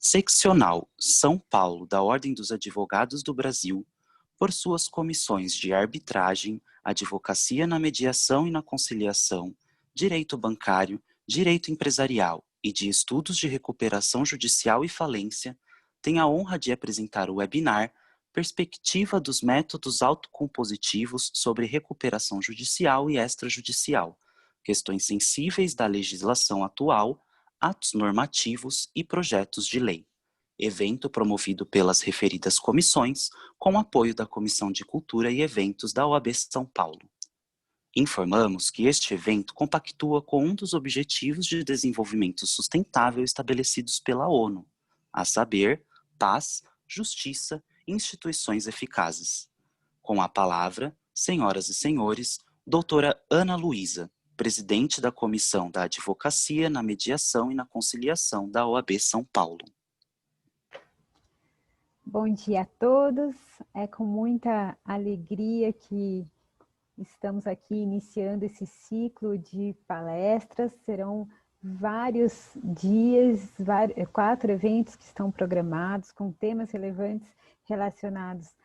Seccional São Paulo da Ordem dos Advogados do Brasil, por suas comissões de arbitragem, advocacia na mediação e na conciliação, direito bancário, direito empresarial e de estudos de recuperação judicial e falência, tem a honra de apresentar o webinar Perspectiva dos métodos autocompositivos sobre recuperação judicial e extrajudicial, questões sensíveis da legislação atual, atos normativos e projetos de lei. Evento promovido pelas referidas comissões, com apoio da Comissão de Cultura e Eventos da OAB São Paulo. Informamos que este evento compactua com um dos Objetivos de Desenvolvimento Sustentável estabelecidos pela ONU, a saber, paz, justiça e instituições eficazes. Com a palavra, senhoras e senhores, doutora Ana Luísa, presidente da Comissão da Advocacia na Mediação e na Conciliação da OAB São Paulo. Bom dia a todos, é com muita alegria que estamos aqui iniciando esse ciclo de palestras. Serão vários dias, 4 eventos que estão programados com temas relevantes relacionados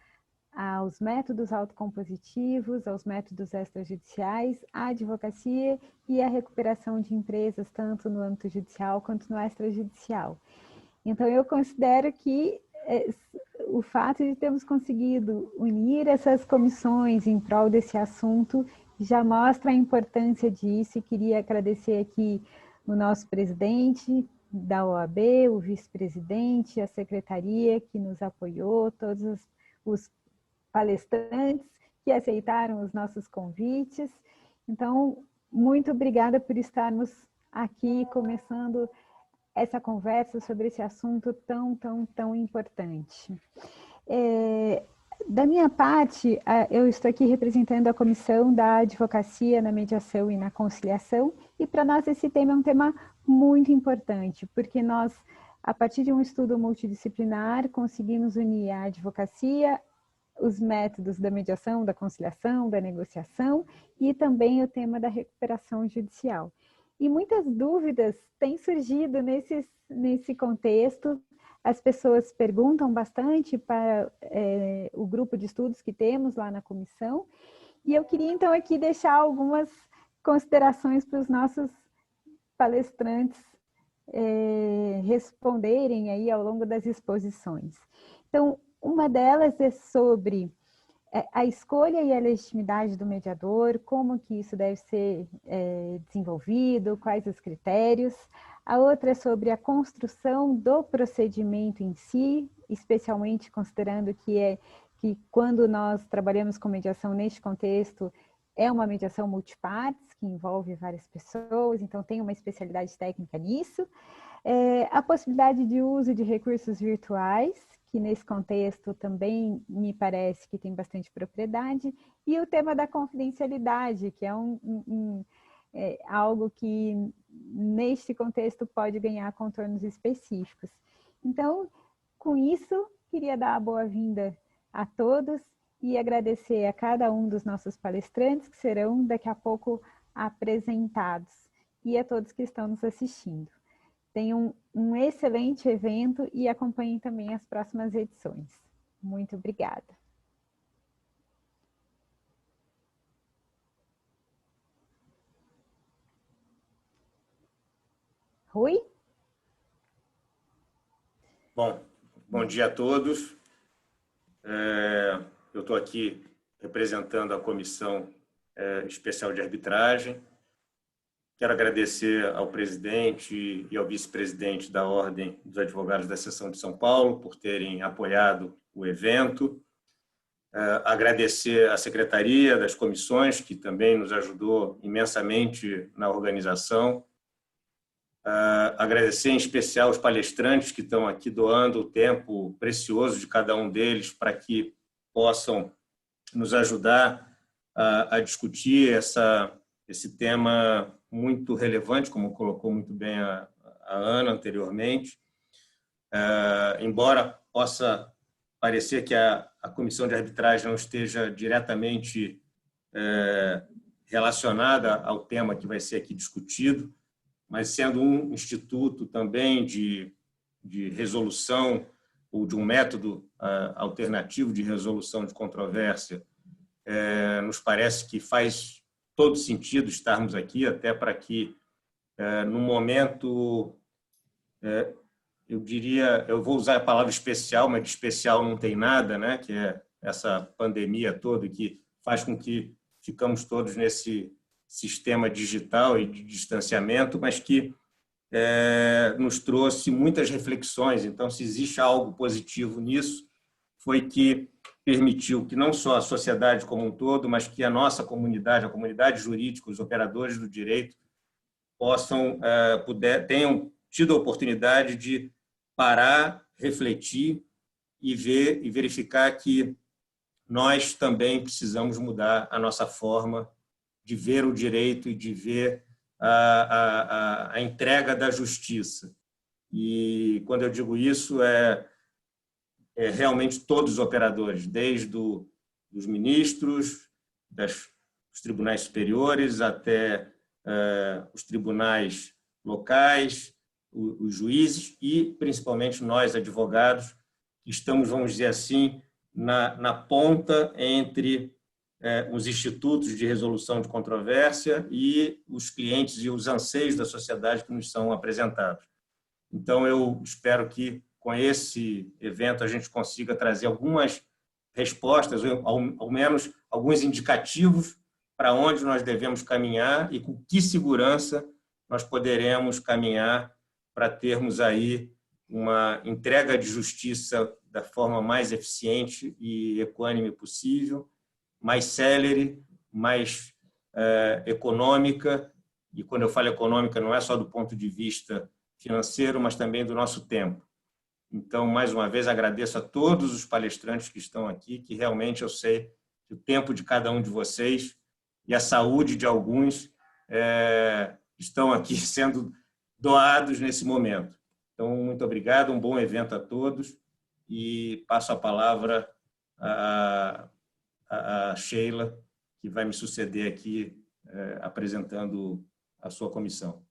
aos métodos autocompositivos, aos métodos extrajudiciais, à advocacia e à recuperação de empresas, tanto no âmbito judicial quanto no extrajudicial. Então, eu considero que o fato de termos conseguido unir essas comissões em prol desse assunto já mostra a importância disso, e queria agradecer aqui o nosso presidente da OAB, o vice-presidente, a secretaria que nos apoiou, todos os palestrantes que aceitaram os nossos convites. Então, muito obrigada por estarmos aqui começando essa conversa sobre esse assunto tão importante. Da minha parte, eu estou aqui representando a Comissão da Advocacia na Mediação e na Conciliação, e para nós esse tema é um tema muito importante, porque nós, a partir de um estudo multidisciplinar, conseguimos unir a advocacia, os métodos da mediação, da conciliação, da negociação e também o tema da recuperação judicial. E muitas dúvidas têm surgido nesse contexto. As pessoas perguntam bastante para o grupo de estudos que temos lá na comissão. E eu queria, então, aqui deixar algumas considerações para os nossos palestrantes responderem aí ao longo das exposições. Então, uma delas é sobre a escolha e a legitimidade do mediador, como que isso deve ser desenvolvido, quais os critérios. A outra é sobre a construção do procedimento em si, especialmente considerando que quando nós trabalhamos com mediação neste contexto, é uma mediação multipartes, que envolve várias pessoas, então tem uma especialidade técnica nisso. A possibilidade de uso de recursos virtuais, que nesse contexto também me parece que tem bastante propriedade, e o tema da confidencialidade, que é algo que neste contexto pode ganhar contornos específicos. Então, com isso, queria dar a boa-vinda a todos e agradecer a cada um dos nossos palestrantes, que serão daqui a pouco apresentados, e a todos que estão nos assistindo. Tenham um excelente evento e acompanhem também as próximas edições. Muito obrigada. Rui? Bom dia a todos. Eu estou aqui representando a Comissão Especial de Arbitragem. Quero agradecer ao presidente e ao vice-presidente da Ordem dos Advogados da Seção de São Paulo por terem apoiado o evento. Agradecer à secretaria das comissões, que também nos ajudou imensamente na organização. Agradecer em especial os palestrantes que estão aqui doando o tempo precioso de cada um deles para que possam nos ajudar a discutir esse tema muito relevante, como colocou muito bem a Ana anteriormente. Embora possa parecer que a comissão de arbitragem não esteja diretamente relacionada ao tema que vai ser aqui discutido, mas sendo um instituto também de de resolução ou de um método alternativo de resolução de controvérsia, nos parece que faz todo sentido estarmos aqui, até para que, no momento, eu diria, eu vou usar a palavra especial, mas de especial não tem nada, né? Que é essa pandemia toda que faz com que ficamos todos nesse sistema digital e de distanciamento, mas que nos trouxe muitas reflexões. Então, se existe algo positivo nisso, foi que permitiu que não só a sociedade como um todo, mas que a nossa comunidade, a comunidade jurídica, os operadores do direito, tenham tido a oportunidade de parar, refletir e ver e verificar que nós também precisamos mudar a nossa forma de ver o direito e de ver a entrega da justiça. E, quando eu digo isso, realmente todos os operadores, desde os ministros, dos tribunais superiores até os tribunais locais, os juízes e, principalmente, nós, advogados, que estamos, vamos dizer assim, na ponta entre os institutos de resolução de controvérsia e os clientes e os anseios da sociedade que nos são apresentados. Então, eu espero que, com esse evento, a gente consiga trazer algumas respostas, ou ao menos alguns indicativos para onde nós devemos caminhar e com que segurança nós poderemos caminhar para termos aí uma entrega de justiça da forma mais eficiente e equânime possível, mais célere, mais econômica. E, quando eu falo econômica, não é só do ponto de vista financeiro, mas também do nosso tempo. Então, mais uma vez, agradeço a todos os palestrantes que estão aqui, que realmente eu sei que o tempo de cada um de vocês e a saúde de alguns estão aqui sendo doados nesse momento. Então, muito obrigado, um bom evento a todos e passo a palavra a Sheila, que vai me suceder aqui apresentando a sua comissão.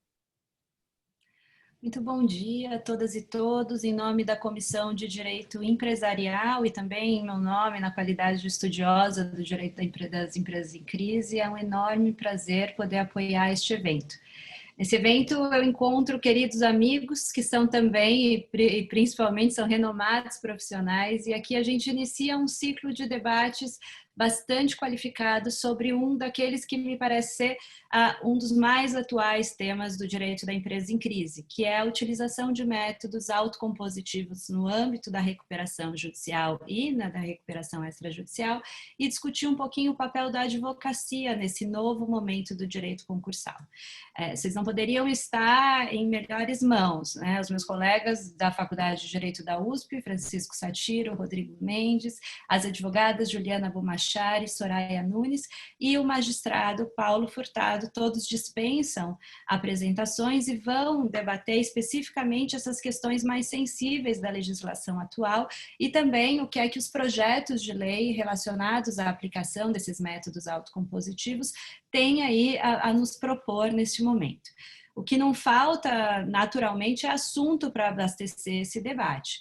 Muito bom dia a todas e todos. Em nome da Comissão de Direito Empresarial e também em meu nome, na qualidade de estudiosa do direito das empresas em crise, é um enorme prazer poder apoiar este evento. Nesse evento eu encontro queridos amigos que são também e principalmente são renomados profissionais, e aqui a gente inicia um ciclo de debates bastante qualificado sobre um daqueles que me parece ser um dos mais atuais temas do direito da empresa em crise, que é a utilização de métodos autocompositivos no âmbito da recuperação judicial e da recuperação extrajudicial, e discutir um pouquinho o papel da advocacia nesse novo momento do direito concursal. Vocês não poderiam estar em melhores mãos, né? Os meus colegas da Faculdade de Direito da USP, Francisco Satiro, Rodrigo Mendes, as advogadas Juliana Bumachari, Soraya Nunes e o magistrado Paulo Furtado, todos dispensam apresentações e vão debater especificamente essas questões mais sensíveis da legislação atual e também o que é que os projetos de lei relacionados à aplicação desses métodos autocompositivos têm aí a nos propor neste momento. O que não falta, naturalmente, é assunto para abastecer esse debate.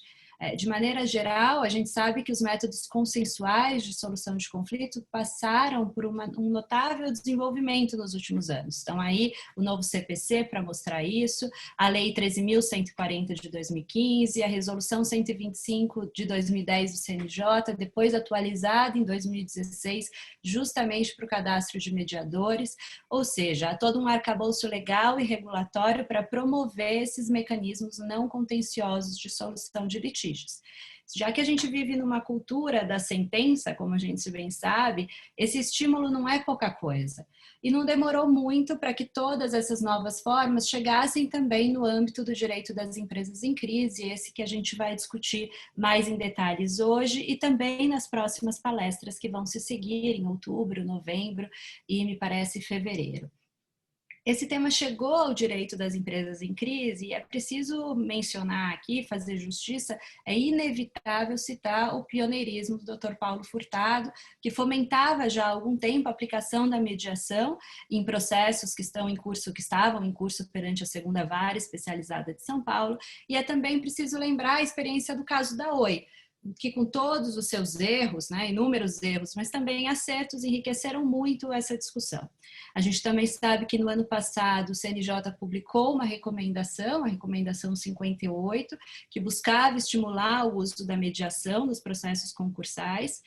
De maneira geral, a gente sabe que os métodos consensuais de solução de conflito passaram por um notável desenvolvimento nos últimos anos. Estão aí o novo CPC para mostrar isso, a Lei 13.140 de 2015, a Resolução 125 de 2010 do CNJ, depois atualizada em 2016, justamente para o cadastro de mediadores, ou seja, há todo um arcabouço legal e regulatório para promover esses mecanismos não contenciosos de solução de litígios. Já que a gente vive numa cultura da sentença, como a gente bem sabe, esse estímulo não é pouca coisa. E não demorou muito para que todas essas novas formas chegassem também no âmbito do direito das empresas em crise, esse que a gente vai discutir mais em detalhes hoje e também nas próximas palestras que vão se seguir em outubro, novembro e, me parece, fevereiro. Esse tema chegou ao direito das empresas em crise e é preciso mencionar aqui, fazer justiça, é inevitável citar o pioneirismo do Dr. Paulo Furtado, que fomentava já há algum tempo a aplicação da mediação em processos que estavam em curso perante a segunda vara especializada de São Paulo, e é também preciso lembrar a experiência do caso da Oi, que com todos os seus erros, né, inúmeros erros, mas também acertos, enriqueceram muito essa discussão. A gente também sabe que no ano passado o CNJ publicou uma recomendação, a recomendação 58, que buscava estimular o uso da mediação nos processos concursais.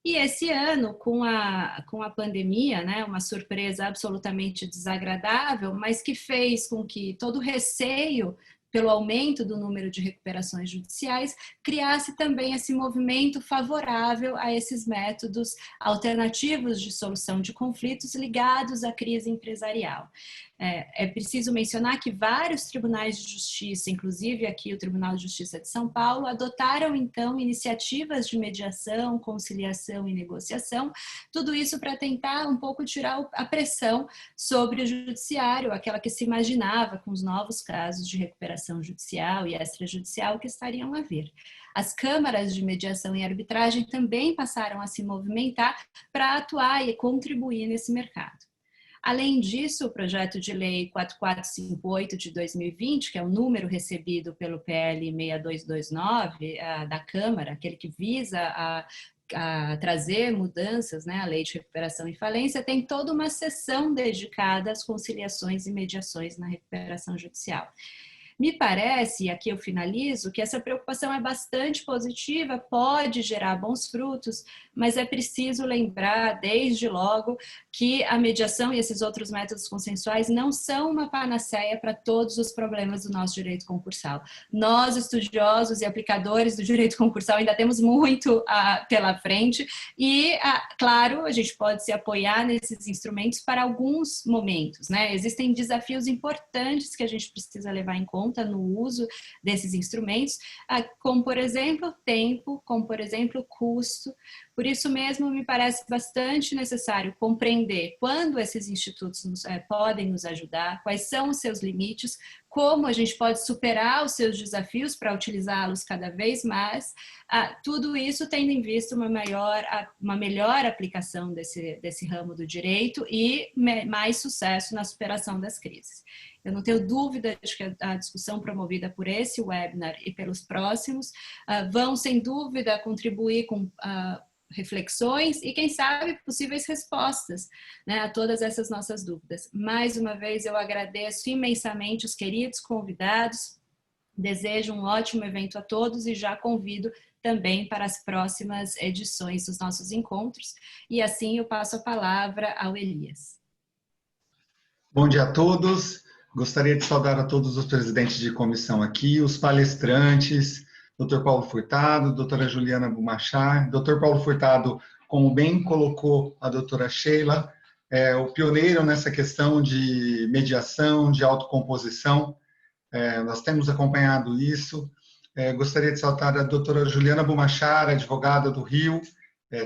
E esse ano, com a pandemia, né, uma surpresa absolutamente desagradável, mas que fez com que todo o receio pelo aumento do número de recuperações judiciais, criasse também esse movimento favorável a esses métodos alternativos de solução de conflitos ligados à crise empresarial. É preciso mencionar que vários tribunais de justiça, inclusive aqui o Tribunal de Justiça de São Paulo, adotaram então iniciativas de mediação, conciliação e negociação, tudo isso para tentar um pouco tirar a pressão sobre o judiciário, aquela que se imaginava com os novos casos de recuperação judicial e extrajudicial que estariam a vir. As câmaras de mediação e arbitragem também passaram a se movimentar para atuar e contribuir nesse mercado. Além disso, o projeto de lei 4458 de 2020, que é o número recebido pelo PL 6229 da Câmara, aquele que visa a trazer mudanças, né, à Lei de Recuperação e Falência, tem toda uma seção dedicada às conciliações e mediações na recuperação judicial. Me parece, e aqui eu finalizo, que essa preocupação é bastante positiva, pode gerar bons frutos, mas é preciso lembrar, desde logo, que a mediação e esses outros métodos consensuais não são uma panaceia para todos os problemas do nosso direito concursal. Nós, estudiosos e aplicadores do direito concursal, ainda temos muito pela frente e, claro, a gente pode se apoiar nesses instrumentos para alguns momentos, né? Existem desafios importantes que a gente precisa levar em conta no uso desses instrumentos, como, por exemplo, tempo, como, por exemplo, custo. Por isso mesmo, me parece bastante necessário compreender quando esses institutos podem nos ajudar, quais são os seus limites, como a gente pode superar os seus desafios para utilizá-los cada vez mais, tudo isso tendo em vista uma melhor aplicação desse ramo do direito e mais sucesso na superação das crises. Eu não tenho dúvida de que a discussão promovida por esse webinar e pelos próximos vão, sem dúvida, contribuir com reflexões e, quem sabe, possíveis respostas, né, a todas essas nossas dúvidas. Mais uma vez, eu agradeço imensamente os queridos convidados, desejo um ótimo evento a todos e já convido também para as próximas edições dos nossos encontros. E assim eu passo a palavra ao Elias. Bom dia a todos. Gostaria de saudar a todos os presidentes de comissão aqui, os palestrantes, Dr. Paulo Furtado, doutora Juliana Bumachar. Dr. Paulo Furtado, como bem colocou a doutora Sheila, é o pioneiro nessa questão de mediação, de autocomposição. Nós temos acompanhado isso. Gostaria de saudar a doutora Juliana Bumachar, advogada do Rio,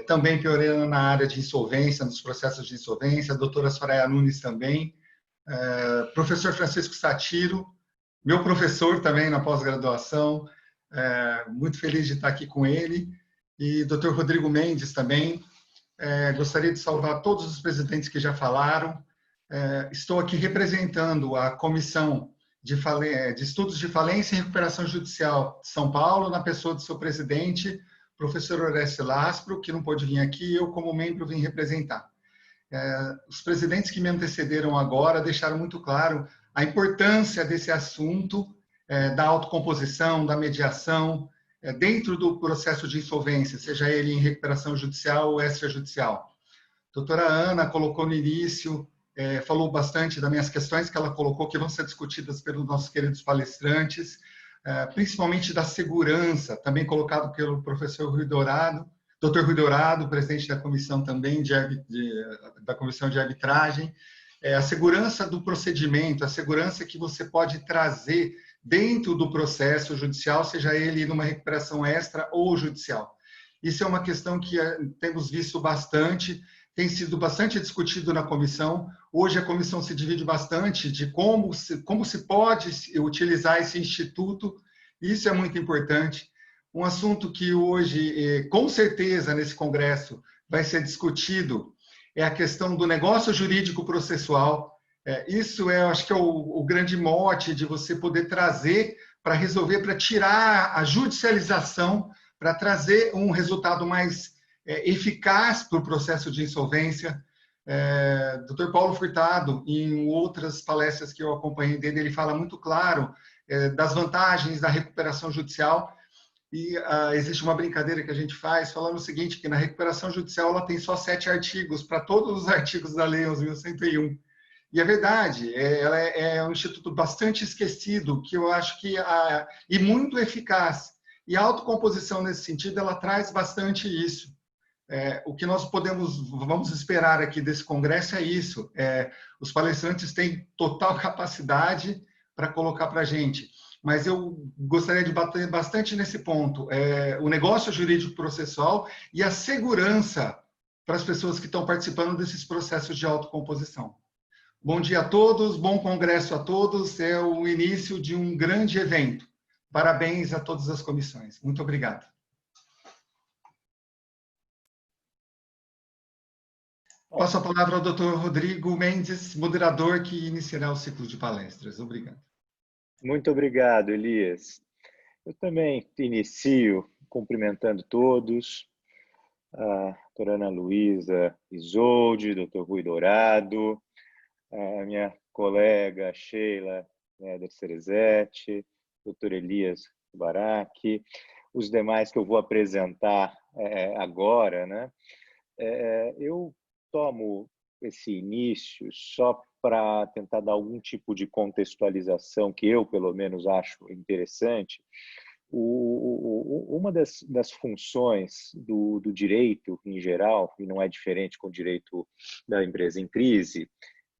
também pioneira na área de insolvência, nos processos de insolvência. A doutora Soraya Nunes também. Professor Francisco Satiro, meu professor também na pós-graduação, muito feliz de estar aqui com ele, e Dr. Rodrigo Mendes também. Gostaria de saudar todos os presidentes que já falaram. Estou aqui representando a Comissão de Estudos de Falência e Recuperação Judicial de São Paulo, na pessoa do seu presidente, professor Orestes Laspro, que não pôde vir aqui, eu como membro vim representar. Os presidentes que me antecederam agora deixaram muito claro a importância desse assunto da autocomposição, da mediação, dentro do processo de insolvência, seja ele em recuperação judicial ou extrajudicial. A doutora Ana colocou no início, falou bastante das minhas questões que ela colocou, que vão ser discutidas pelos nossos queridos palestrantes, principalmente da segurança, também colocado pelo professor Rui Dourado, Dr. Rui Dourado, presidente da comissão também da comissão de arbitragem, a segurança do procedimento, a segurança que você pode trazer dentro do processo judicial, seja ele numa recuperação extra ou judicial. Isso é uma questão que temos visto bastante tem sido bastante discutido na comissão. Hoje a comissão se divide bastante de como se pode utilizar esse instituto. Isso é muito importante. Um assunto que hoje, com certeza, nesse congresso vai ser discutido é a questão do negócio jurídico processual. Isso acho que é o grande mote de você poder trazer para resolver, para tirar a judicialização, para trazer um resultado mais eficaz para o processo de insolvência. Dr. Paulo Furtado, em outras palestras que eu acompanhei dele, ele fala muito claro das vantagens da recuperação judicial. E existe uma brincadeira que a gente faz falando o seguinte, que na recuperação judicial ela tem só 7 artigos para todos os artigos da Lei 11.101. E é verdade, ela é um instituto bastante esquecido, que eu acho que e muito eficaz. E a autocomposição, nesse sentido, ela traz bastante isso. O que nós vamos esperar aqui desse congresso é isso. Os palestrantes têm total capacidade para colocar para a gente. Mas eu gostaria de bater bastante nesse ponto. O negócio jurídico processual e a segurança para as pessoas que estão participando desses processos de autocomposição. Bom dia a todos, bom congresso a todos. É o início de um grande evento. Parabéns a todas as comissões. Muito obrigado. Passo a palavra ao Dr. Rodrigo Mendes, moderador, que iniciará o ciclo de palestras. Obrigado. Muito obrigado, Elias. Eu também inicio cumprimentando todos, a doutora Ana Luísa Isolde, doutor Rui Dourado, a minha colega Sheila Cerezetti, doutor Elias Baraque, os demais que eu vou apresentar agora, né? Eu tomo esse início só para tentar dar algum tipo de contextualização que eu, pelo menos, acho interessante. Uma das funções do direito em geral, e não é diferente com o direito da empresa em crise,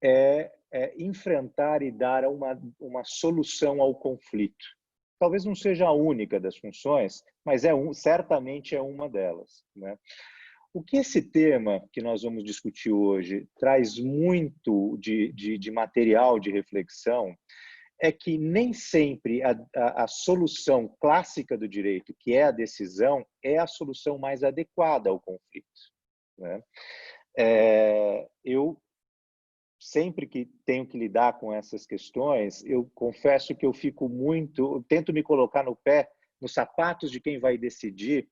é enfrentar e dar uma solução ao conflito. Talvez não seja a única das funções, mas certamente é uma delas, né? O que esse tema que nós vamos discutir hoje traz muito de material de reflexão é que nem sempre a solução clássica do direito, que é a decisão, é a solução mais adequada ao conflito, né? Eu sempre que tenho que lidar com essas questões, eu confesso que eu tento me colocar nos sapatos de quem vai decidir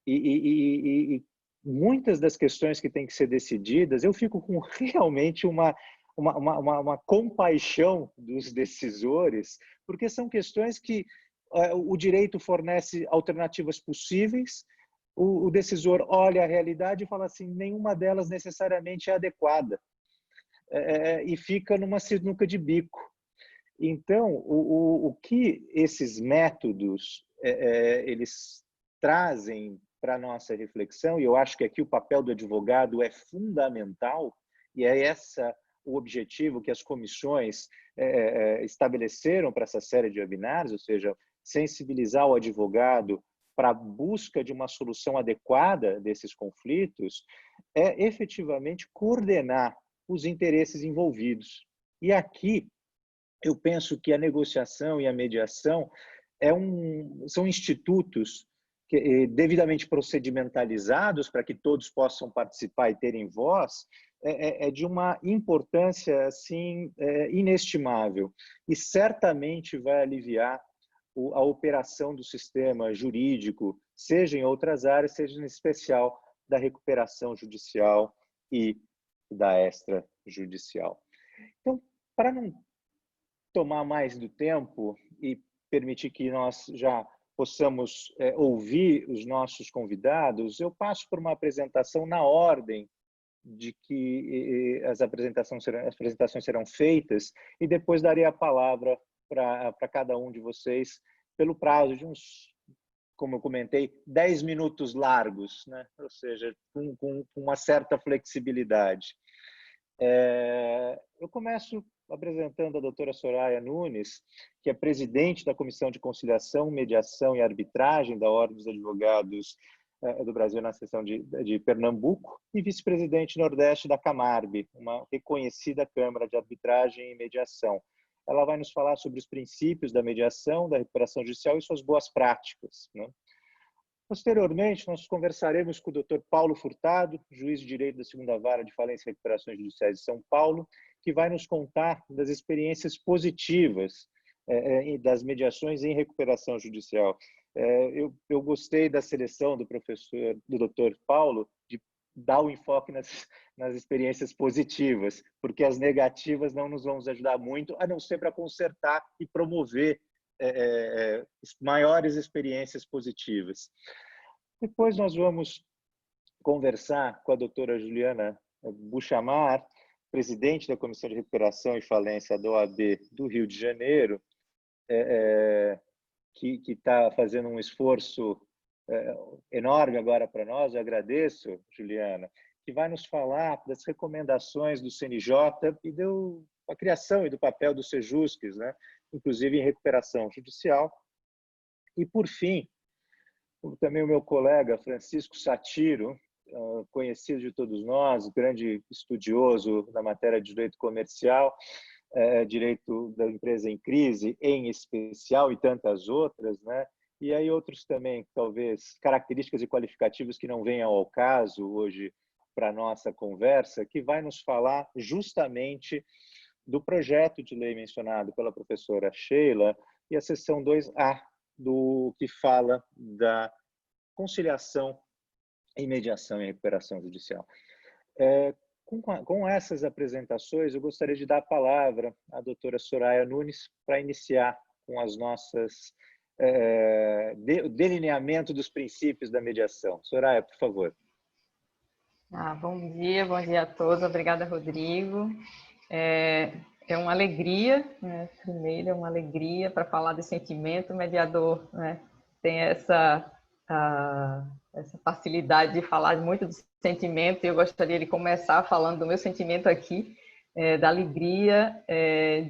e muitas das questões que têm que ser decididas, eu fico com realmente uma compaixão dos decisores, porque são questões que o direito fornece alternativas possíveis, o decisor olha a realidade e fala assim, nenhuma delas necessariamente é adequada, e fica numa sinuca de bico. Então, o que esses métodos eles trazem para a nossa reflexão, e eu acho que aqui o papel do advogado é fundamental, e é o objetivo que as comissões estabeleceram para essa série de webinários, ou seja, sensibilizar o advogado para a busca de uma solução adequada desses conflitos, é efetivamente coordenar os interesses envolvidos. E aqui, eu penso que a negociação e a mediação são institutos devidamente procedimentalizados para que todos possam participar e terem voz, de uma importância assim inestimável e certamente vai aliviar a operação do sistema jurídico, seja em outras áreas, seja em especial da recuperação judicial e da extrajudicial. Então, para não tomar mais do tempo e permitir que nós já possamos ouvir os nossos convidados, eu passo por uma apresentação na ordem de que as apresentações serão feitas e depois darei a palavra para cada um de vocês pelo prazo de uns, como eu comentei, 10 minutos largos, né? Ou seja, com uma certa flexibilidade. Eu começo apresentando a doutora Soraya Nunes, que é presidente da Comissão de Conciliação, Mediação e Arbitragem da Ordem dos Advogados do Brasil na seção de Pernambuco e vice-presidente Nordeste da Camarb, uma reconhecida Câmara de Arbitragem e Mediação. Ela vai nos falar sobre os princípios da mediação, da recuperação judicial e suas boas práticas, né? Posteriormente, nós conversaremos com o Dr. Paulo Furtado, juiz de direito da 2ª Vara de Falência e Recuperações Judiciais de São Paulo, que vai nos contar das experiências positivas das mediações em recuperação judicial. Eu gostei da seleção do Dr. Paulo, de dar o enfoque nas experiências positivas, porque as negativas não nos vão ajudar muito, a não ser para consertar e promover maiores experiências positivas. Depois nós vamos conversar com a doutora Juliana Buchamar, presidente da Comissão de Recuperação e Falência da OAB do Rio de Janeiro, que está fazendo um esforço enorme agora para nós. Eu agradeço, Juliana, que vai nos falar das recomendações do CNJ e da criação e do papel dos SEJUSCs, né? Inclusive em recuperação judicial. E, por fim, também o meu colega Francisco Satiro, conhecido de todos nós, grande estudioso na matéria de direito comercial, direito da empresa em crise, em especial, e tantas outras, né? E aí outros também, talvez, características e qualificativos que não venham ao caso hoje para a nossa conversa, que vai nos falar justamente do projeto de lei mencionado pela professora Sheila e a seção 2A, do que fala da conciliação e mediação e recuperação judicial. Com essas apresentações, eu gostaria de dar a palavra à doutora Soraya Nunes para iniciar com as nossas delineamento dos princípios da mediação. Soraya, por favor. Bom dia a todos. Obrigada, Rodrigo. É uma alegria, né? Primeiro, é uma alegria para falar de sentimento. O mediador, né, tem essa facilidade de falar muito de sentimento, e eu gostaria de começar falando do meu sentimento aqui, da alegria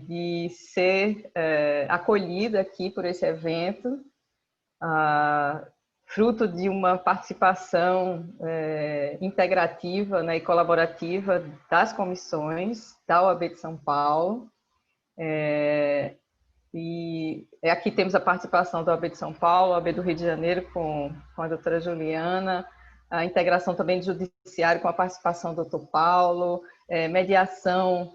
de ser acolhida aqui por esse evento, fruto de uma participação integrativa, né, e colaborativa das comissões da OAB de São Paulo. E aqui temos a participação da OAB de São Paulo, a OAB do Rio de Janeiro com a doutora Juliana, a integração também do Judiciário com a participação do doutor Paulo, mediação,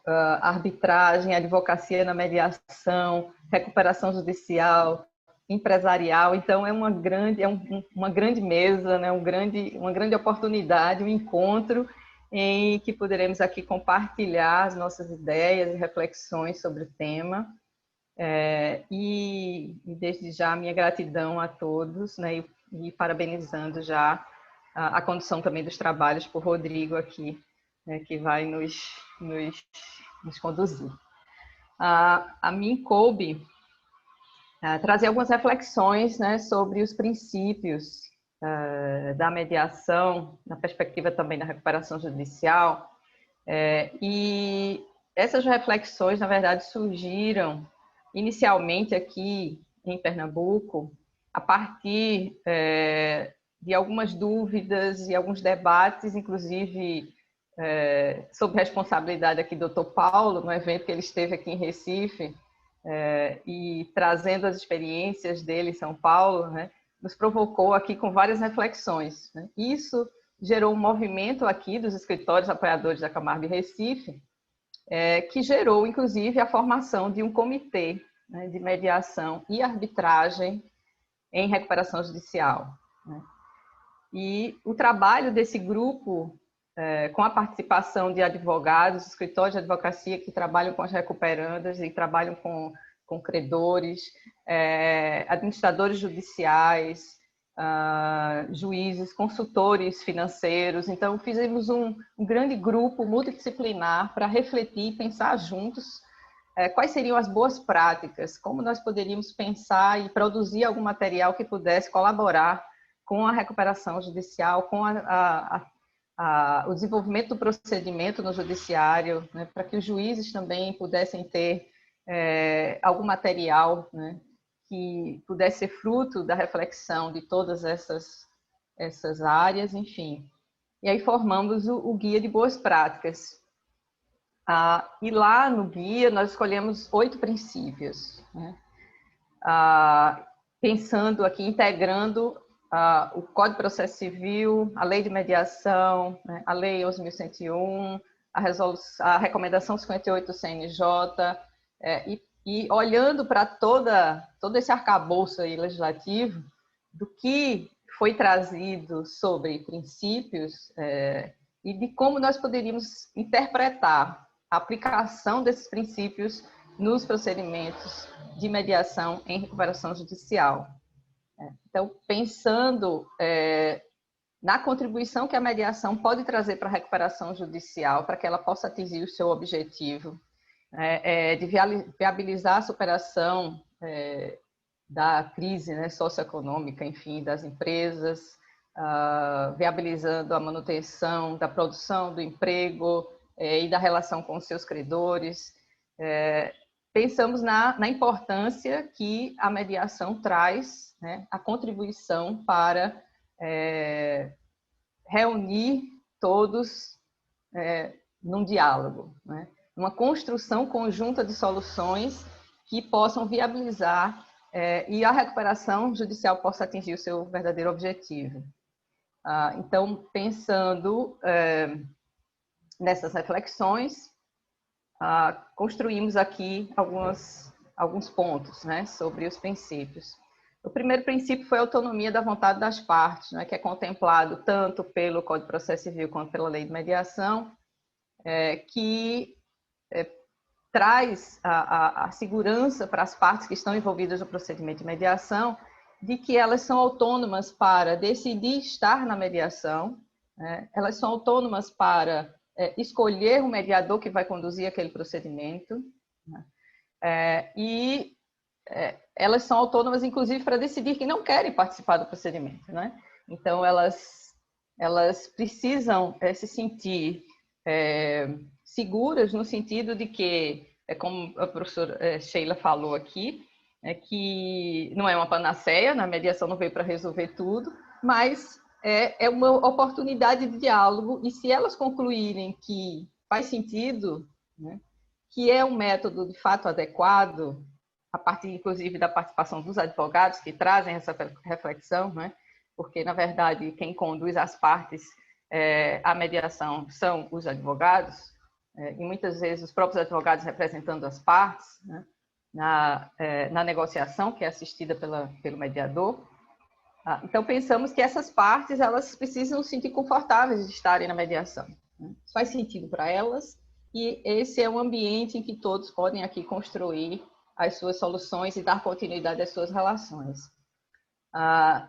arbitragem, advocacia na mediação, recuperação judicial, empresarial. Então, é uma grande mesa, né? Uma grande oportunidade, um encontro em que poderemos aqui compartilhar as nossas ideias e reflexões sobre o tema. E desde já, minha gratidão a todos, né? E parabenizando já a condução também dos trabalhos por Rodrigo aqui, né? Que vai nos conduzir. A mim coube trazer algumas reflexões, né, sobre os princípios da mediação, na perspectiva também da recuperação judicial. E essas reflexões, na verdade, surgiram inicialmente aqui em Pernambuco, a partir de algumas dúvidas e alguns debates, inclusive sob responsabilidade aqui do Dr. Paulo, no evento que ele esteve aqui em Recife, e trazendo as experiências dele em São Paulo, né, nos provocou aqui com várias reflexões, né? Isso gerou um movimento aqui dos escritórios apoiadores da Camarb Recife, que gerou, inclusive, a formação de um comitê, né, de mediação e arbitragem em recuperação judicial, né? E o trabalho desse grupo, com a participação de advogados, escritórios de advocacia que trabalham com as recuperandas e trabalham com credores, administradores judiciais, juízes, consultores financeiros. Então, fizemos um grande grupo multidisciplinar para refletir e pensar juntos quais seriam as boas práticas, como nós poderíamos pensar e produzir algum material que pudesse colaborar com a recuperação judicial, com o desenvolvimento do procedimento no judiciário, né, para que os juízes também pudessem ter algum material, né, que pudesse ser fruto da reflexão de todas essas essas áreas, enfim. E aí formamos o Guia de Boas Práticas. E lá no guia nós escolhemos 8 princípios, né? Pensando aqui, integrando o Código de Processo Civil, a Lei de Mediação, né? A Lei 11.101, a Recomendação 58 do CNJ, e olhando para todo esse arcabouço aí legislativo, do que foi trazido sobre princípios e de como nós poderíamos interpretar a aplicação desses princípios nos procedimentos de mediação em recuperação judicial. Então, pensando na contribuição que a mediação pode trazer para a recuperação judicial, para que ela possa atingir o seu objetivo, de viabilizar a superação da crise, né, socioeconômica, enfim, das empresas, viabilizando a manutenção da produção, do emprego e da relação com os seus credores. Pensamos na importância que a mediação traz, né, a contribuição para reunir todos num diálogo, né, uma construção conjunta de soluções que possam viabilizar e a recuperação judicial possa atingir o seu verdadeiro objetivo. Então, pensando nessas reflexões, construímos aqui alguns pontos, né, sobre os princípios. O primeiro princípio foi a autonomia da vontade das partes, né, que é contemplado tanto pelo Código de Processo Civil quanto pela Lei de Mediação, que traz a segurança para as partes que estão envolvidas no procedimento de mediação, de que elas são autônomas para decidir estar na mediação, né? Elas são autônomas para escolher o mediador que vai conduzir aquele procedimento, né? Elas são autônomas, inclusive, para decidir que não querem participar do procedimento, né? Então, elas precisam se sentir seguras no sentido de que, como a professora Sheila falou aqui, que não é uma panaceia, a mediação não veio para resolver tudo, mas é uma oportunidade de diálogo, e se elas concluírem que faz sentido, né, que é um método de fato adequado, a partir inclusive da participação dos advogados que trazem essa reflexão, né, porque na verdade quem conduz as partes à mediação são os advogados, e muitas vezes os próprios advogados representando as partes, né, na negociação que é assistida pelo mediador. Então, pensamos que essas partes elas precisam se sentir confortáveis de estarem na mediação, né? Isso faz sentido para elas, e esse é um ambiente em que todos podem aqui construir as suas soluções e dar continuidade às suas relações.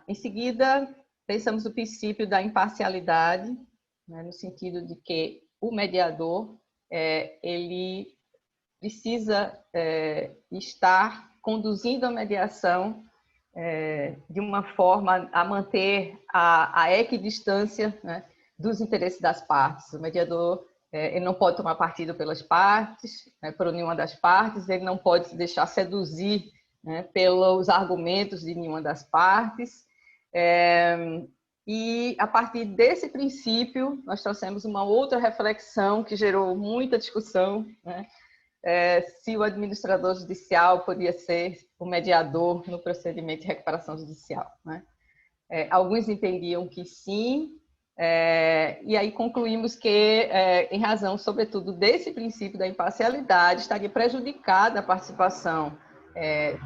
Em seguida, pensamos no princípio da imparcialidade, né, no sentido de que o mediador ele precisa estar conduzindo a mediação de uma forma a manter a equidistância, né, dos interesses das partes. O mediador ele não pode tomar partido pelas partes, né, por nenhuma das partes, ele não pode se deixar seduzir, né, pelos argumentos de nenhuma das partes. E, a partir desse princípio, nós trouxemos uma outra reflexão que gerou muita discussão, né? Se o administrador judicial podia ser o mediador no procedimento de recuperação judicial, né? Alguns entendiam que sim, e aí concluímos que, em razão, sobretudo, desse princípio da imparcialidade, estaria prejudicada a participação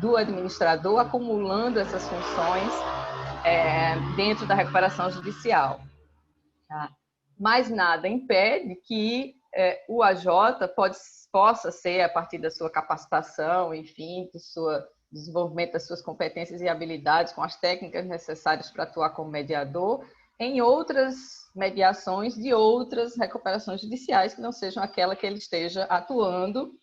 do administrador acumulando essas funções dentro da recuperação judicial. Tá? Mas nada impede que o AJ possa ser, a partir da sua capacitação, enfim, do seu desenvolvimento das suas competências e habilidades com as técnicas necessárias para atuar como mediador, em outras mediações de outras recuperações judiciais que não sejam aquela que ele esteja atuando,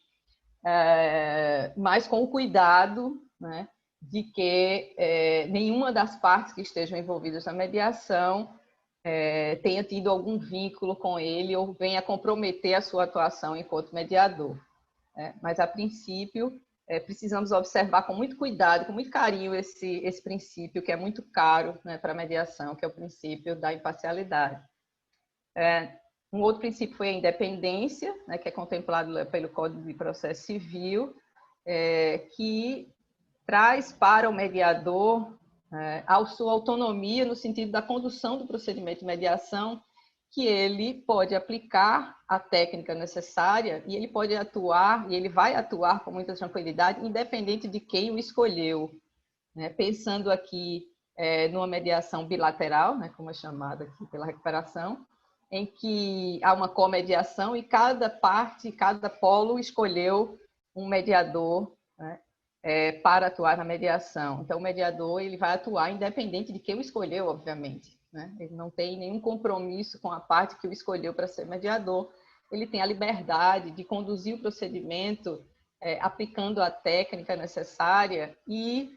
mas com o cuidado, né, de que nenhuma das partes que estejam envolvidas na mediação tenha tido algum vínculo com ele ou venha comprometer a sua atuação enquanto mediador. Mas, a princípio, precisamos observar com muito cuidado, com muito carinho esse princípio que é muito caro, né, para a mediação, que é o princípio da imparcialidade. Um outro princípio foi a independência, né, que é contemplado pelo Código de Processo Civil, que traz para o mediador a sua autonomia no sentido da condução do procedimento de mediação, que ele pode aplicar a técnica necessária e ele pode atuar, e ele vai atuar com muita tranquilidade, independente de quem o escolheu. Né? Pensando aqui numa mediação bilateral, né, como é chamada aqui pela recuperação, em que há uma comediação e cada parte, cada polo escolheu um mediador, né, para atuar na mediação. Então, o mediador ele vai atuar independente de quem o escolheu, obviamente. Né? Ele não tem nenhum compromisso com a parte que o escolheu para ser mediador. Ele tem a liberdade de conduzir o procedimento aplicando a técnica necessária e,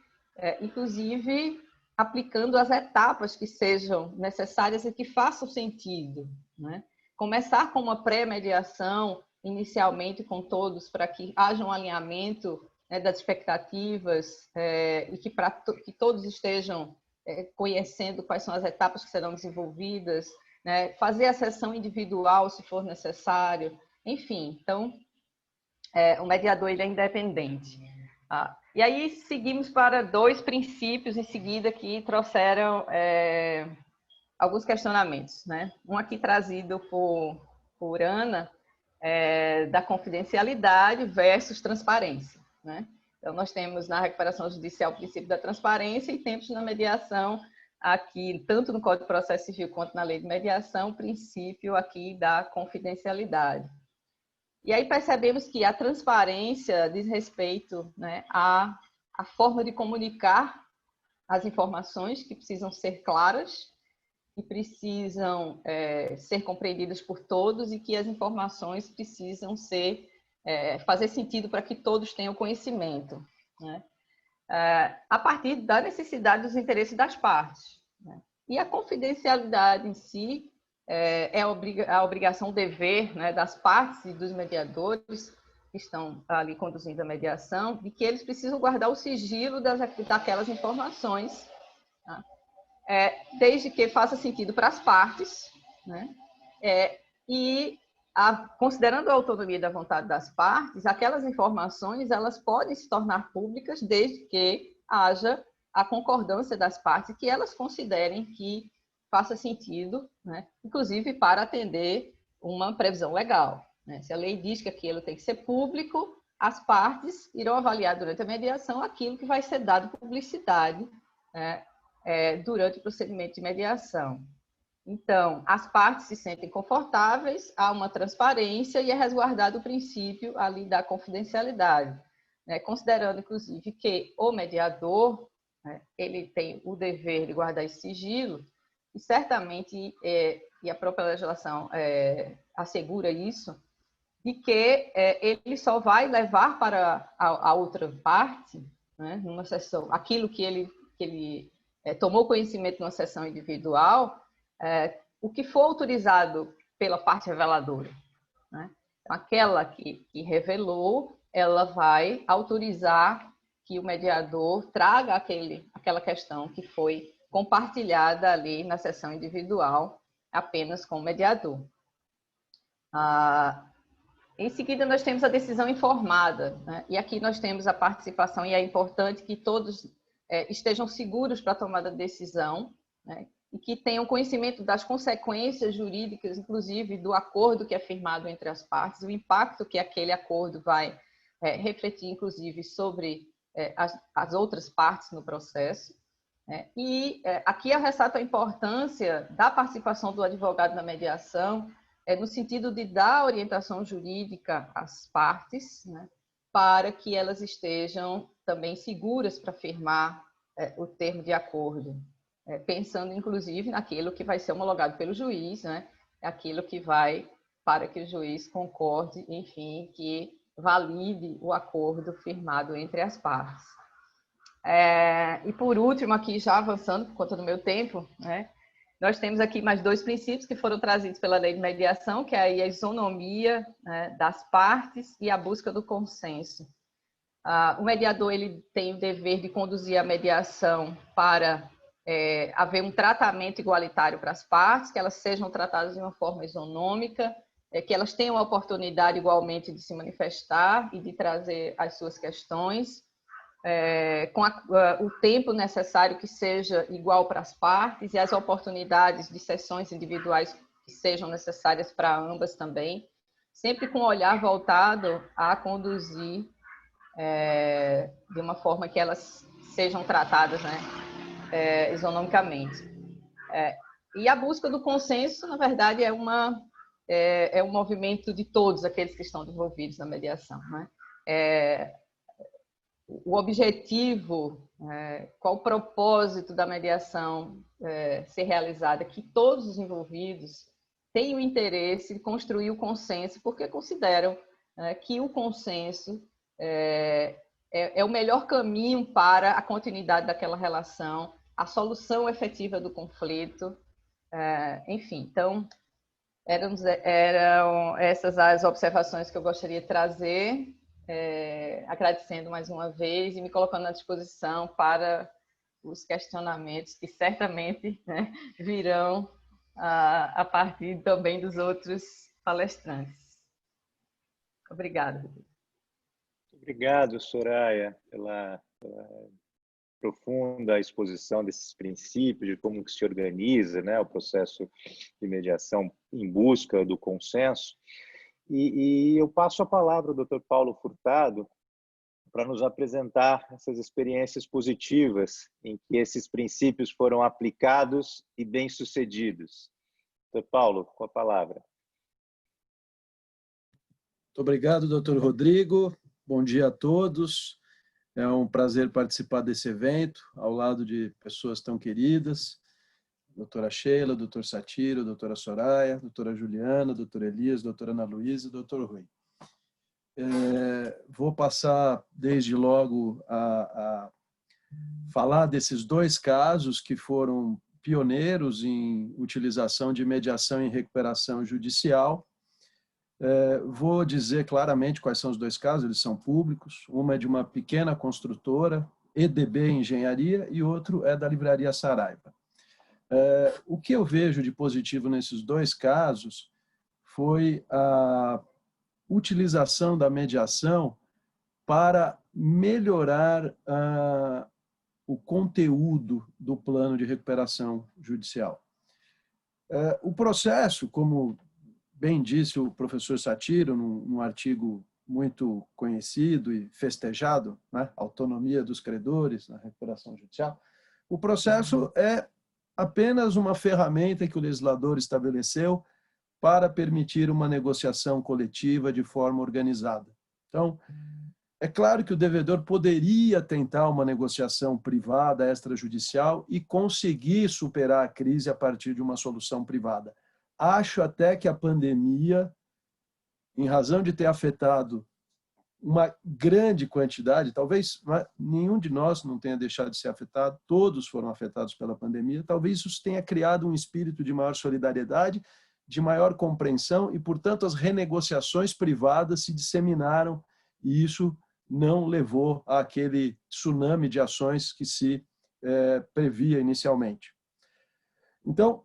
inclusive, aplicando as etapas que sejam necessárias e que façam sentido. Né? Começar com uma pré-mediação, inicialmente com todos, para que haja um alinhamento das expectativas e que todos estejam conhecendo quais são as etapas que serão desenvolvidas, né? Fazer a sessão individual, se for necessário, enfim. Então, o mediador ele é independente. E aí seguimos para 2 princípios em seguida que trouxeram alguns questionamentos, né? Um aqui trazido por Ana, da confidencialidade versus transparência. Né? Então, nós temos na recuperação judicial o princípio da transparência e temos na mediação, aqui, tanto no Código de Processo Civil quanto na Lei de Mediação, o princípio aqui da confidencialidade. E aí percebemos que a transparência diz respeito, né, à forma de comunicar as informações que precisam ser claras, que precisam ser compreendidas por todos e que as informações precisam fazer sentido para que todos tenham conhecimento, né? A partir da necessidade dos interesses das partes. Né? E a confidencialidade em si é a obrigação, o dever, né, das partes e dos mediadores que estão ali conduzindo a mediação, de que eles precisam guardar o sigilo daquelas informações, tá? Desde que faça sentido para as partes, né? E considerando a autonomia da vontade das partes, aquelas informações elas podem se tornar públicas desde que haja a concordância das partes que elas considerem que faça sentido, né? Inclusive para atender uma previsão legal. Né? Se a lei diz que aquilo tem que ser público, as partes irão avaliar durante a mediação aquilo que vai ser dado publicidade, né, durante o procedimento de mediação. Então, as partes se sentem confortáveis, há uma transparência e é resguardado o princípio ali da confidencialidade, né? Considerando, inclusive, que o mediador, né, ele tem o dever de guardar esse sigilo e certamente, e a própria legislação assegura isso, de que ele só vai levar para a outra parte, né, numa sessão, aquilo que ele tomou conhecimento numa sessão individual, o que for autorizado pela parte reveladora. Né? Então, aquela que revelou, ela vai autorizar que o mediador traga aquela questão que foi compartilhada ali na sessão individual, apenas com o mediador. Em seguida, nós temos a decisão informada, né? E aqui nós temos a participação, e é importante que todos estejam seguros para a tomada de decisão, né? E que tenham conhecimento das consequências jurídicas, inclusive do acordo que é firmado entre as partes, o impacto que aquele acordo vai refletir, inclusive, sobre as outras partes no processo. Aqui eu ressalto a importância da participação do advogado na mediação, no sentido de dar orientação jurídica às partes, né, para que elas estejam também seguras para firmar o termo de acordo. Pensando, inclusive, naquilo que vai ser homologado pelo juiz, né? Aquilo que vai para que o juiz concorde, enfim, que valide o acordo firmado entre as partes. E, por último, aqui já avançando, por conta do meu tempo, né? Nós temos aqui mais 2 princípios que foram trazidos pela lei de mediação, que é a isonomia, né, das partes e a busca do consenso. O mediador ele tem o dever de conduzir a mediação para haver um tratamento igualitário para as partes, que elas sejam tratadas de uma forma isonômica, que elas tenham a oportunidade igualmente de se manifestar e de trazer as suas questões, com o tempo necessário que seja igual para as partes e as oportunidades de sessões individuais que sejam necessárias para ambas também, sempre com o olhar voltado a conduzir de uma forma que elas sejam tratadas, né, isonomicamente. E a busca do consenso, na verdade, é um movimento de todos aqueles que estão envolvidos na mediação, né? O objetivo, qual o propósito da mediação ser realizada, que todos os envolvidos tenham o interesse de construir o consenso, porque consideram que o consenso é o melhor caminho para a continuidade daquela relação, a solução efetiva do conflito, enfim. Então, eram essas as observações que eu gostaria de trazer, agradecendo mais uma vez e me colocando à disposição para os questionamentos que certamente, né, virão a partir também dos outros palestrantes. Obrigada. Obrigado, Soraya, pela profunda exposição desses princípios, de como que se organiza, né, o processo de mediação em busca do consenso. E eu passo a palavra ao Dr. Paulo Furtado para nos apresentar essas experiências positivas em que esses princípios foram aplicados e bem-sucedidos. Dr. Paulo, com a palavra. Muito obrigado, Dr. Rodrigo. Bom dia a todos. É um prazer participar desse evento, ao lado de pessoas tão queridas, doutora Sheila, doutor Satiro, doutora Soraya, doutora Juliana, doutor Elias, doutora Ana Luísa e doutor Rui. Vou passar desde logo a falar desses dois casos que foram pioneiros em utilização de mediação em recuperação judicial. Vou dizer claramente quais são os dois casos, eles são públicos. Uma é de uma pequena construtora, EDB Engenharia, e outro é da Livraria Saraiva. O que eu vejo de positivo nesses dois casos foi a utilização da mediação para melhorar o conteúdo do plano de recuperação judicial. O processo, como bem disse o professor Satiro, num artigo muito conhecido e festejado, né? Autonomia dos credores na recuperação judicial, o processo é apenas uma ferramenta que o legislador estabeleceu para permitir uma negociação coletiva de forma organizada. Então, é claro que o devedor poderia tentar uma negociação privada, extrajudicial, e conseguir superar a crise a partir de uma solução privada. Acho até que a pandemia, em razão de ter afetado uma grande quantidade, talvez nenhum de nós não tenha deixado de ser afetado, todos foram afetados pela pandemia, talvez isso tenha criado um espírito de maior solidariedade, de maior compreensão e, portanto, as renegociações privadas se disseminaram e isso não levou àquele tsunami de ações que se previa inicialmente. Então,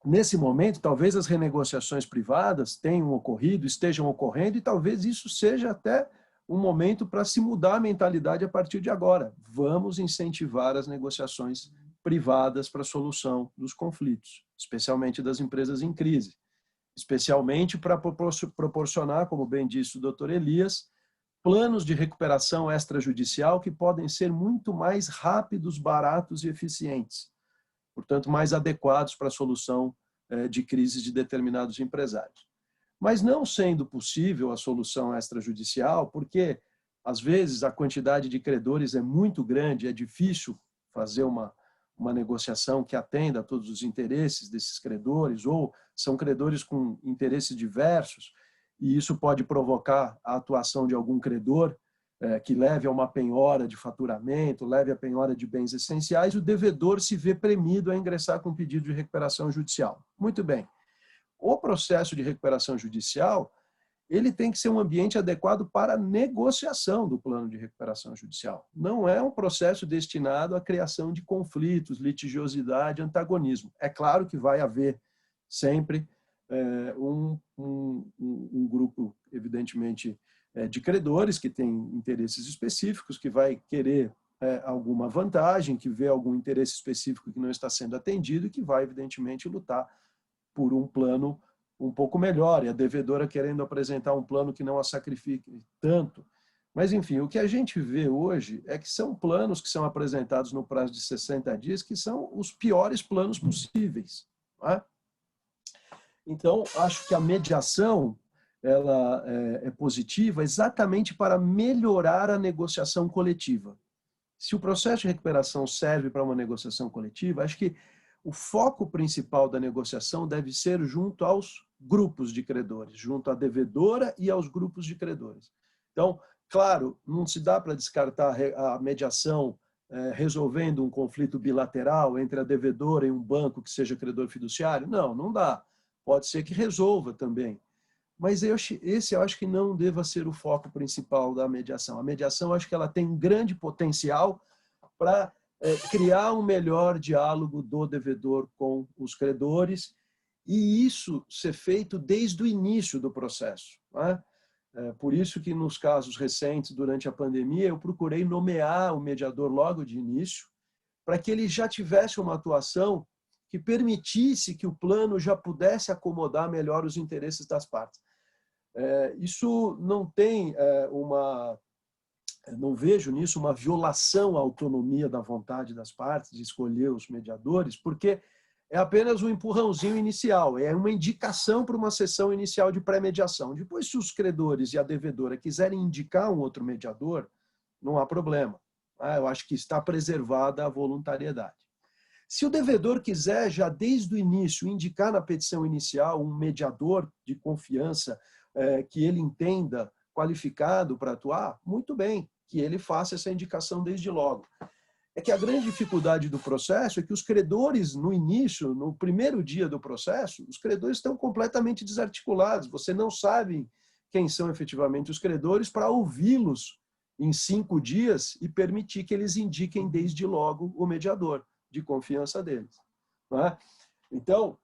nesse momento, talvez as renegociações privadas tenham ocorrido, estejam ocorrendo, e talvez isso seja até um momento para se mudar a mentalidade a partir de agora. Vamos incentivar as negociações privadas para a solução dos conflitos, especialmente das empresas em crise, especialmente para proporcionar, como bem disse o doutor Elias, planos de recuperação extrajudicial que podem ser muito mais rápidos, baratos e eficientes, portanto, mais adequados para a solução de crises de determinados empresários. Mas não sendo possível a solução extrajudicial, porque, às vezes, a quantidade de credores é muito grande, é difícil fazer uma negociação que atenda a todos os interesses desses credores, ou são credores com interesses diversos, e isso pode provocar a atuação de algum credor que leve a uma penhora de faturamento, leve a penhora de bens essenciais, o devedor se vê premido a ingressar com pedido de recuperação judicial. Muito bem. O processo de recuperação judicial, ele tem que ser um ambiente adequado para a negociação do plano de recuperação judicial. Não é um processo destinado à criação de conflitos, litigiosidade, antagonismo. É claro que vai haver sempre um grupo, evidentemente, de credores que tem interesses específicos, que vai querer alguma vantagem, que vê algum interesse específico que não está sendo atendido e que vai, evidentemente, lutar por um plano um pouco melhor, e a devedora querendo apresentar um plano que não a sacrifique tanto. Mas, enfim, o que a gente vê hoje é que são planos que são apresentados no prazo de 60 dias que são os piores planos possíveis. Não é? Então, acho que a mediação ela é positiva exatamente para melhorar a negociação coletiva. Se o processo de recuperação serve para uma negociação coletiva, acho que o foco principal da negociação deve ser junto aos grupos de credores, junto à devedora e aos grupos de credores. Então, claro, não se dá para descartar a mediação resolvendo um conflito bilateral entre a devedora e um banco que seja credor fiduciário. Não, não dá. Pode ser que resolva também. Mas esse eu acho que não deva ser o foco principal da mediação. A mediação, eu acho que ela tem um grande potencial para criar um melhor diálogo do devedor com os credores e isso ser feito desde o início do processo. Né? Por isso que nos casos recentes, durante a pandemia, eu procurei nomear o mediador logo de início para que ele já tivesse uma atuação que permitisse que o plano já pudesse acomodar melhor os interesses das partes. Isso não tem não vejo nisso uma violação à autonomia da vontade das partes de escolher os mediadores, porque é apenas um empurrãozinho inicial, é uma indicação para uma sessão inicial de pré-mediação. Depois, se os credores e a devedora quiserem indicar um outro mediador, não há problema. Eu acho que está preservada a voluntariedade. Se o devedor quiser, já desde o início, indicar na petição inicial um mediador de confiança que ele entenda qualificado para atuar, muito bem, que ele faça essa indicação desde logo. É que a grande dificuldade do processo é que os credores, no início, no primeiro dia do processo, os credores estão completamente desarticulados. Você não sabe quem são efetivamente os credores para ouvi-los em 5 dias e permitir que eles indiquem desde logo o mediador de confiança deles. Não é? Então,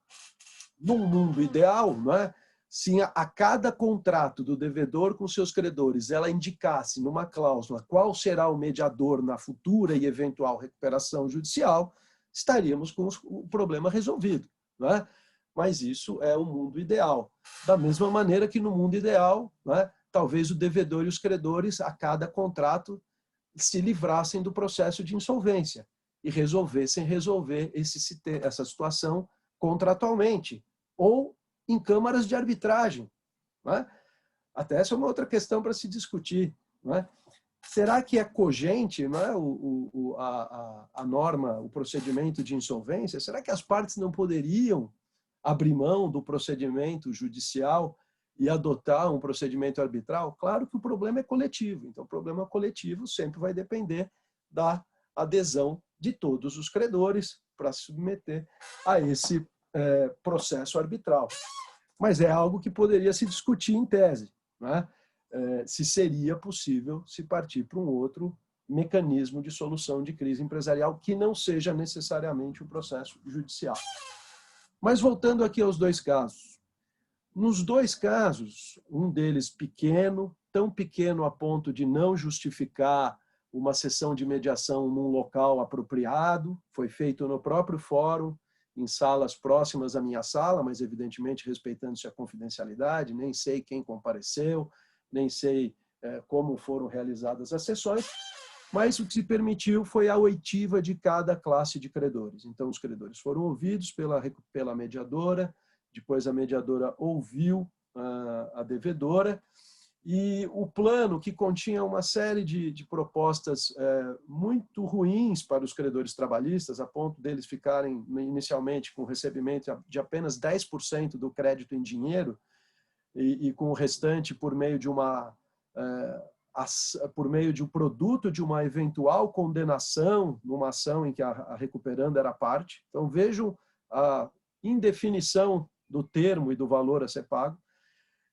num mundo ideal, não é? Se a cada contrato do devedor com seus credores ela indicasse numa cláusula qual será o mediador na futura e eventual recuperação judicial, estaríamos com o problema resolvido. Não é? Mas isso é o mundo ideal. Da mesma maneira que no mundo ideal, não é? Talvez o devedor e os credores, a cada contrato, se livrassem do processo de insolvência e resolvessem resolver essa situação contratualmente ou em câmaras de arbitragem. Não é? Até essa é uma outra questão para se discutir. Não é? Será que é cogente, não é, a norma, o procedimento de insolvência? Será que as partes não poderiam abrir mão do procedimento judicial e adotar um procedimento arbitral? Claro que o problema é coletivo. Então, o problema coletivo sempre vai depender da adesão de todos os credores para se submeter a esse processo arbitral. Mas é algo que poderia se discutir em tese, né? Se seria possível se partir para um outro mecanismo de solução de crise empresarial que não seja necessariamente o processo judicial. Mas voltando aqui aos 2 casos. Nos 2 casos, um deles pequeno, tão pequeno a ponto de não justificar uma sessão de mediação num local apropriado, foi feito no próprio fórum, em salas próximas à minha sala, mas evidentemente respeitando-se a confidencialidade, nem sei quem compareceu, nem sei como foram realizadas as sessões, mas o que se permitiu foi a oitiva de cada classe de credores. Então, os credores foram ouvidos pela mediadora, depois a mediadora ouviu a devedora, e o plano, que continha uma série de propostas muito ruins para os credores trabalhistas, a ponto deles ficarem inicialmente com recebimento de apenas 10% do crédito em dinheiro e com o restante por meio de por meio de um produto de uma eventual condenação numa ação em que a recuperanda era parte. Então, vejam a indefinição do termo e do valor a ser pago.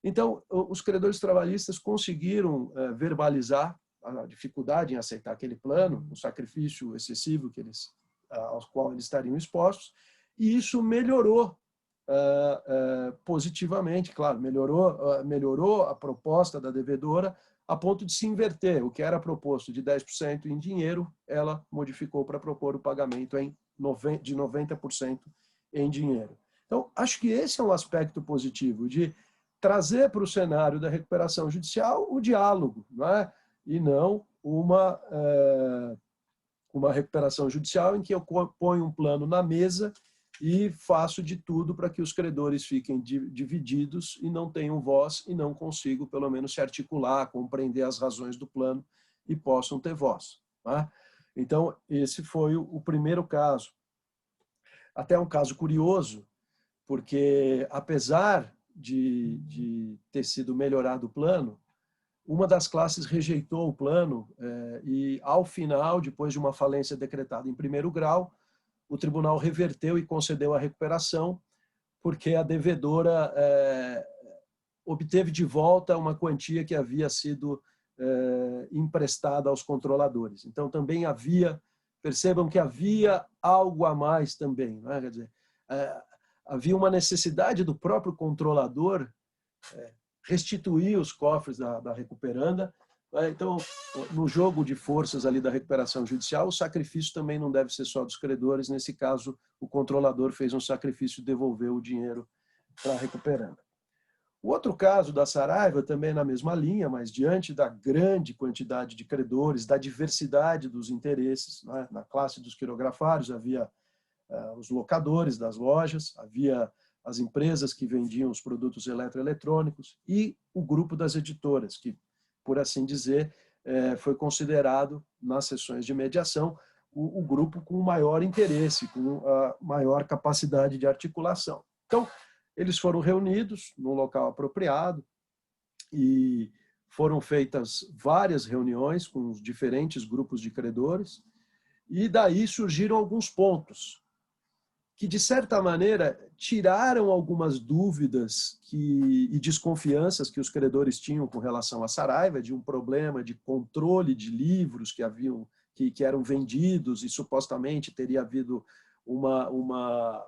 Então, os credores trabalhistas conseguiram verbalizar a dificuldade em aceitar aquele plano, o sacrifício excessivo aos quais eles estariam expostos, e isso melhorou positivamente, claro, melhorou a proposta da devedora a ponto de se inverter. O que era proposto de 10% em dinheiro, ela modificou para propor o pagamento de 90% em dinheiro. Então, acho que esse é um aspecto positivo, de trazer para o cenário da recuperação judicial o diálogo, não é? E não uma recuperação judicial em que eu ponho um plano na mesa e faço de tudo para que os credores fiquem divididos e não tenham voz e não consigam, pelo menos, se articular, compreender as razões do plano e possam ter voz. Tá? Então, esse foi o primeiro caso. Até um caso curioso, porque apesar de ter sido melhorado o plano, uma das classes rejeitou o plano e, ao final, depois de uma falência decretada em primeiro grau, o tribunal reverteu e concedeu a recuperação, porque a devedora obteve de volta uma quantia que havia sido emprestada aos controladores. Então, também percebam que havia algo a mais também. Não é? Quer dizer, havia uma necessidade do próprio controlador restituir os cofres da recuperanda. Então, no jogo de forças ali da recuperação judicial, o sacrifício também não deve ser só dos credores. Nesse caso, o controlador fez um sacrifício e devolveu o dinheiro para a recuperanda. O outro caso da Saraiva, também na mesma linha, mas diante da grande quantidade de credores, da diversidade dos interesses, né? Na classe dos quirografários havia os locadores das lojas, havia as empresas que vendiam os produtos eletroeletrônicos e o grupo das editoras, que, por assim dizer, foi considerado, nas sessões de mediação, o grupo com maior interesse, com a maior capacidade de articulação. Então, eles foram reunidos num local apropriado e foram feitas várias reuniões com os diferentes grupos de credores e daí surgiram alguns pontos que, de certa maneira, tiraram algumas dúvidas e desconfianças que os credores tinham com relação à Saraiva, de um problema de controle de livros que eram vendidos e supostamente teria havido uma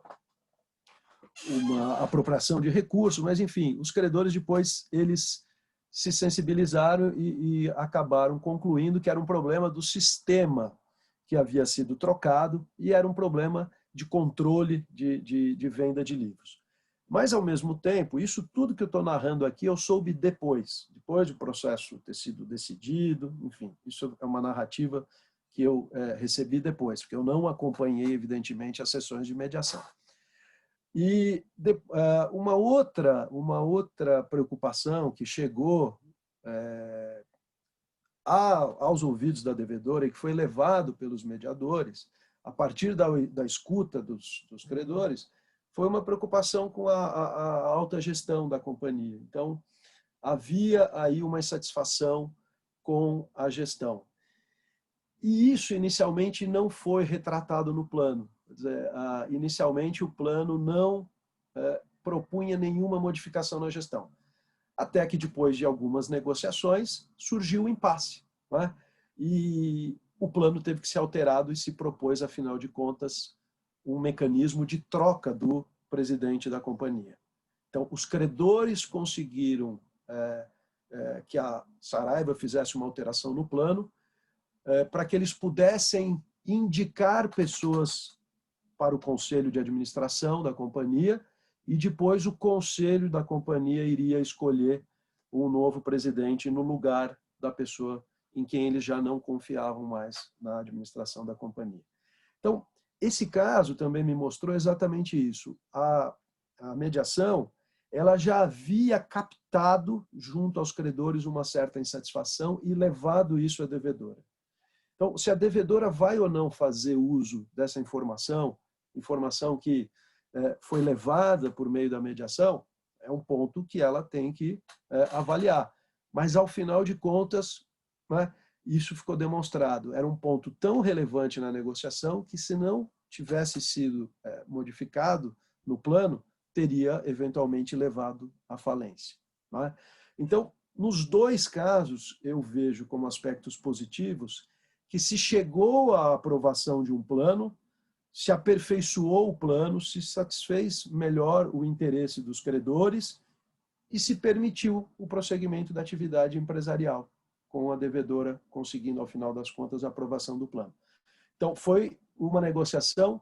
apropriação de recursos, mas, enfim, os credores depois eles se sensibilizaram e acabaram concluindo que era um problema do sistema que havia sido trocado e era um problema de controle de venda de livros. Mas, ao mesmo tempo, isso tudo que eu estou narrando aqui, eu soube depois do processo ter sido decidido, enfim, isso é uma narrativa que eu recebi depois, porque eu não acompanhei, evidentemente, as sessões de mediação. E uma outra preocupação que chegou aos ouvidos da devedora e que foi levado pelos mediadores, a partir da escuta dos credores, foi uma preocupação com a alta gestão da companhia. Então, havia aí uma insatisfação com a gestão. E isso, inicialmente, não foi retratado no plano. Quer dizer, inicialmente, o plano não propunha nenhuma modificação na gestão. Até que, depois de algumas negociações, surgiu o impasse. Não é? E o plano teve que ser alterado e se propôs, afinal de contas, um mecanismo de troca do presidente da companhia. Então, os credores conseguiram que a Saraiva fizesse uma alteração no plano para que eles pudessem indicar pessoas para o conselho de administração da companhia e depois o conselho da companhia iria escolher um novo presidente no lugar da pessoa em quem eles já não confiavam mais na administração da companhia. Então, esse caso também me mostrou exatamente isso. A mediação, ela já havia captado junto aos credores uma certa insatisfação e levado isso à devedora. Então, se a devedora vai ou não fazer uso dessa informação que foi levada por meio da mediação, é um ponto que ela tem que avaliar. Mas, ao final de contas, né, isso ficou demonstrado. Era um ponto tão relevante na negociação que, se não tivesse sido modificado no plano, teria eventualmente levado à falência. não é? Então, nos dois casos, eu vejo como aspectos positivos que se chegou à aprovação de um plano, se aperfeiçoou o plano, se satisfez melhor o interesse dos credores e se permitiu o prosseguimento da atividade empresarial, com a devedora conseguindo, ao final das contas, a aprovação do plano. Então, foi uma negociação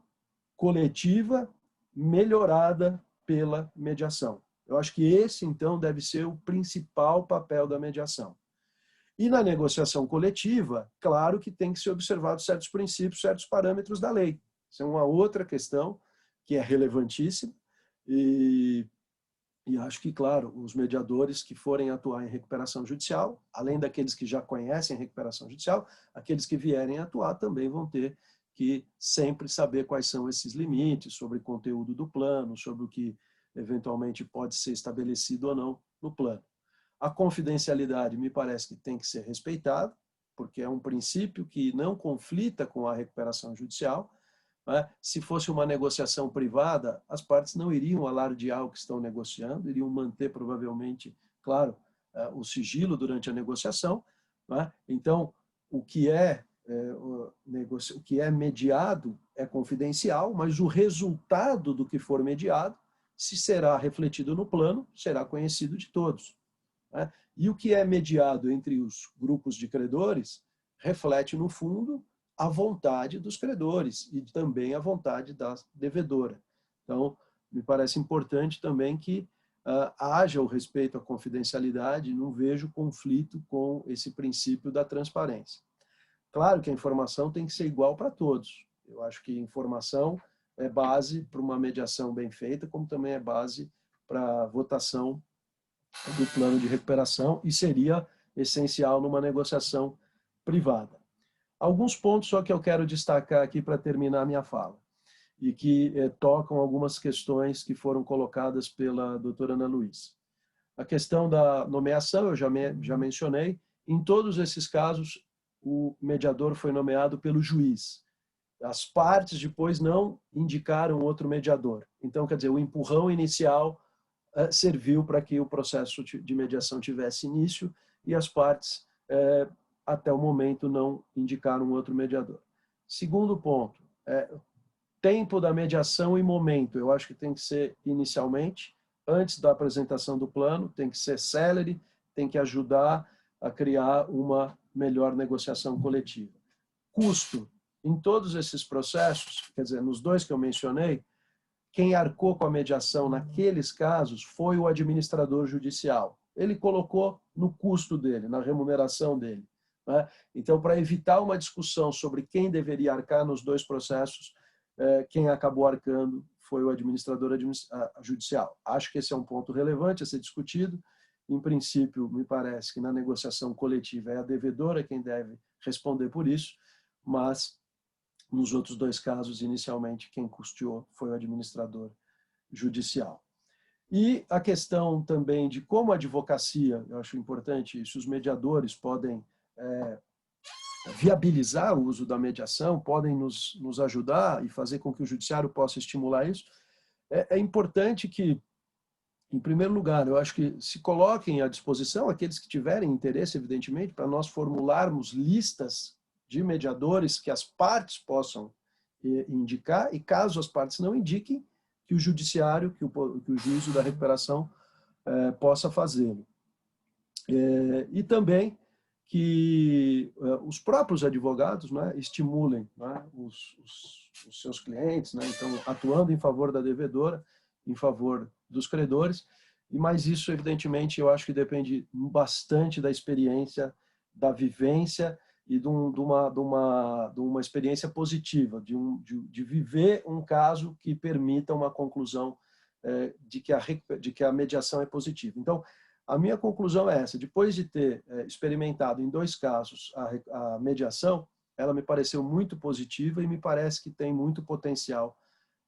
coletiva melhorada pela mediação. Eu acho que esse, então, deve ser o principal papel da mediação. E na negociação coletiva, claro que tem que ser observados certos princípios, certos parâmetros da lei. Isso é uma outra questão que é relevantíssima e acho que, claro, os mediadores que forem atuar em recuperação judicial, além daqueles que já conhecem recuperação judicial, aqueles que vierem atuar também vão ter que sempre saber quais são esses limites sobre o conteúdo do plano, sobre o que eventualmente pode ser estabelecido ou não no plano. A confidencialidade me parece que tem que ser respeitada, porque é um princípio que não conflita com a recuperação judicial. Se fosse uma negociação privada, as partes não iriam alardear o que estão negociando, iriam manter provavelmente, claro, o sigilo durante a negociação. Então, o que é mediado é confidencial, mas o resultado do que for mediado, se será refletido no plano, será conhecido de todos. E o que é mediado entre os grupos de credores reflete, no fundo, a vontade dos credores e também a vontade da devedora. Então, me parece importante também que haja o respeito à confidencialidade, não vejo conflito com esse princípio da transparência. Claro que a informação tem que ser igual para todos. Eu acho que informação é base para uma mediação bem feita, como também é base para a votação do plano de recuperação e seria essencial numa negociação privada. Alguns pontos só que eu quero destacar aqui para terminar a minha fala e que tocam algumas questões que foram colocadas pela doutora Ana Luísa. A questão da nomeação, eu já mencionei. Em todos esses casos, o mediador foi nomeado pelo juiz. As partes depois não indicaram outro mediador. Então, quer dizer, o empurrão inicial serviu para que o processo de mediação tivesse início e as partes, até o momento, não indicaram outro mediador. Segundo ponto, tempo da mediação e momento. Eu acho que tem que ser inicialmente, antes da apresentação do plano, tem que ser célere, tem que ajudar a criar uma melhor negociação coletiva. Custo. Em todos esses processos, quer dizer, nos dois que eu mencionei, quem arcou com a mediação naqueles casos foi o administrador judicial. Ele colocou no custo dele, na remuneração dele. Então, para evitar uma discussão sobre quem deveria arcar nos dois processos, quem acabou arcando foi o administrador judicial. Acho que esse é um ponto relevante a ser discutido. Em princípio, me parece que na negociação coletiva é a devedora quem deve responder por isso, mas nos outros dois casos, inicialmente, quem custeou foi o administrador judicial. E a questão também de como a advocacia, eu acho importante, se os mediadores podem viabilizar o uso da mediação, podem nos ajudar e fazer com que o judiciário possa estimular isso, é importante que, em primeiro lugar, eu acho que se coloquem à disposição aqueles que tiverem interesse, evidentemente, para nós formularmos listas de mediadores que as partes possam indicar e, caso as partes não indiquem, que o judiciário, que o juízo da recuperação possa fazê-lo. E também que os próprios advogados, né, estimulem, né, os seus clientes, né, então, atuando em favor da devedora, em favor dos credores, mas isso, evidentemente, eu acho que depende bastante da experiência, da vivência e de uma experiência positiva, de viver um caso que permita uma conclusão de que a mediação é positiva. Então, a minha conclusão é essa: depois de ter experimentado em dois casos a mediação, ela me pareceu muito positiva e me parece que tem muito potencial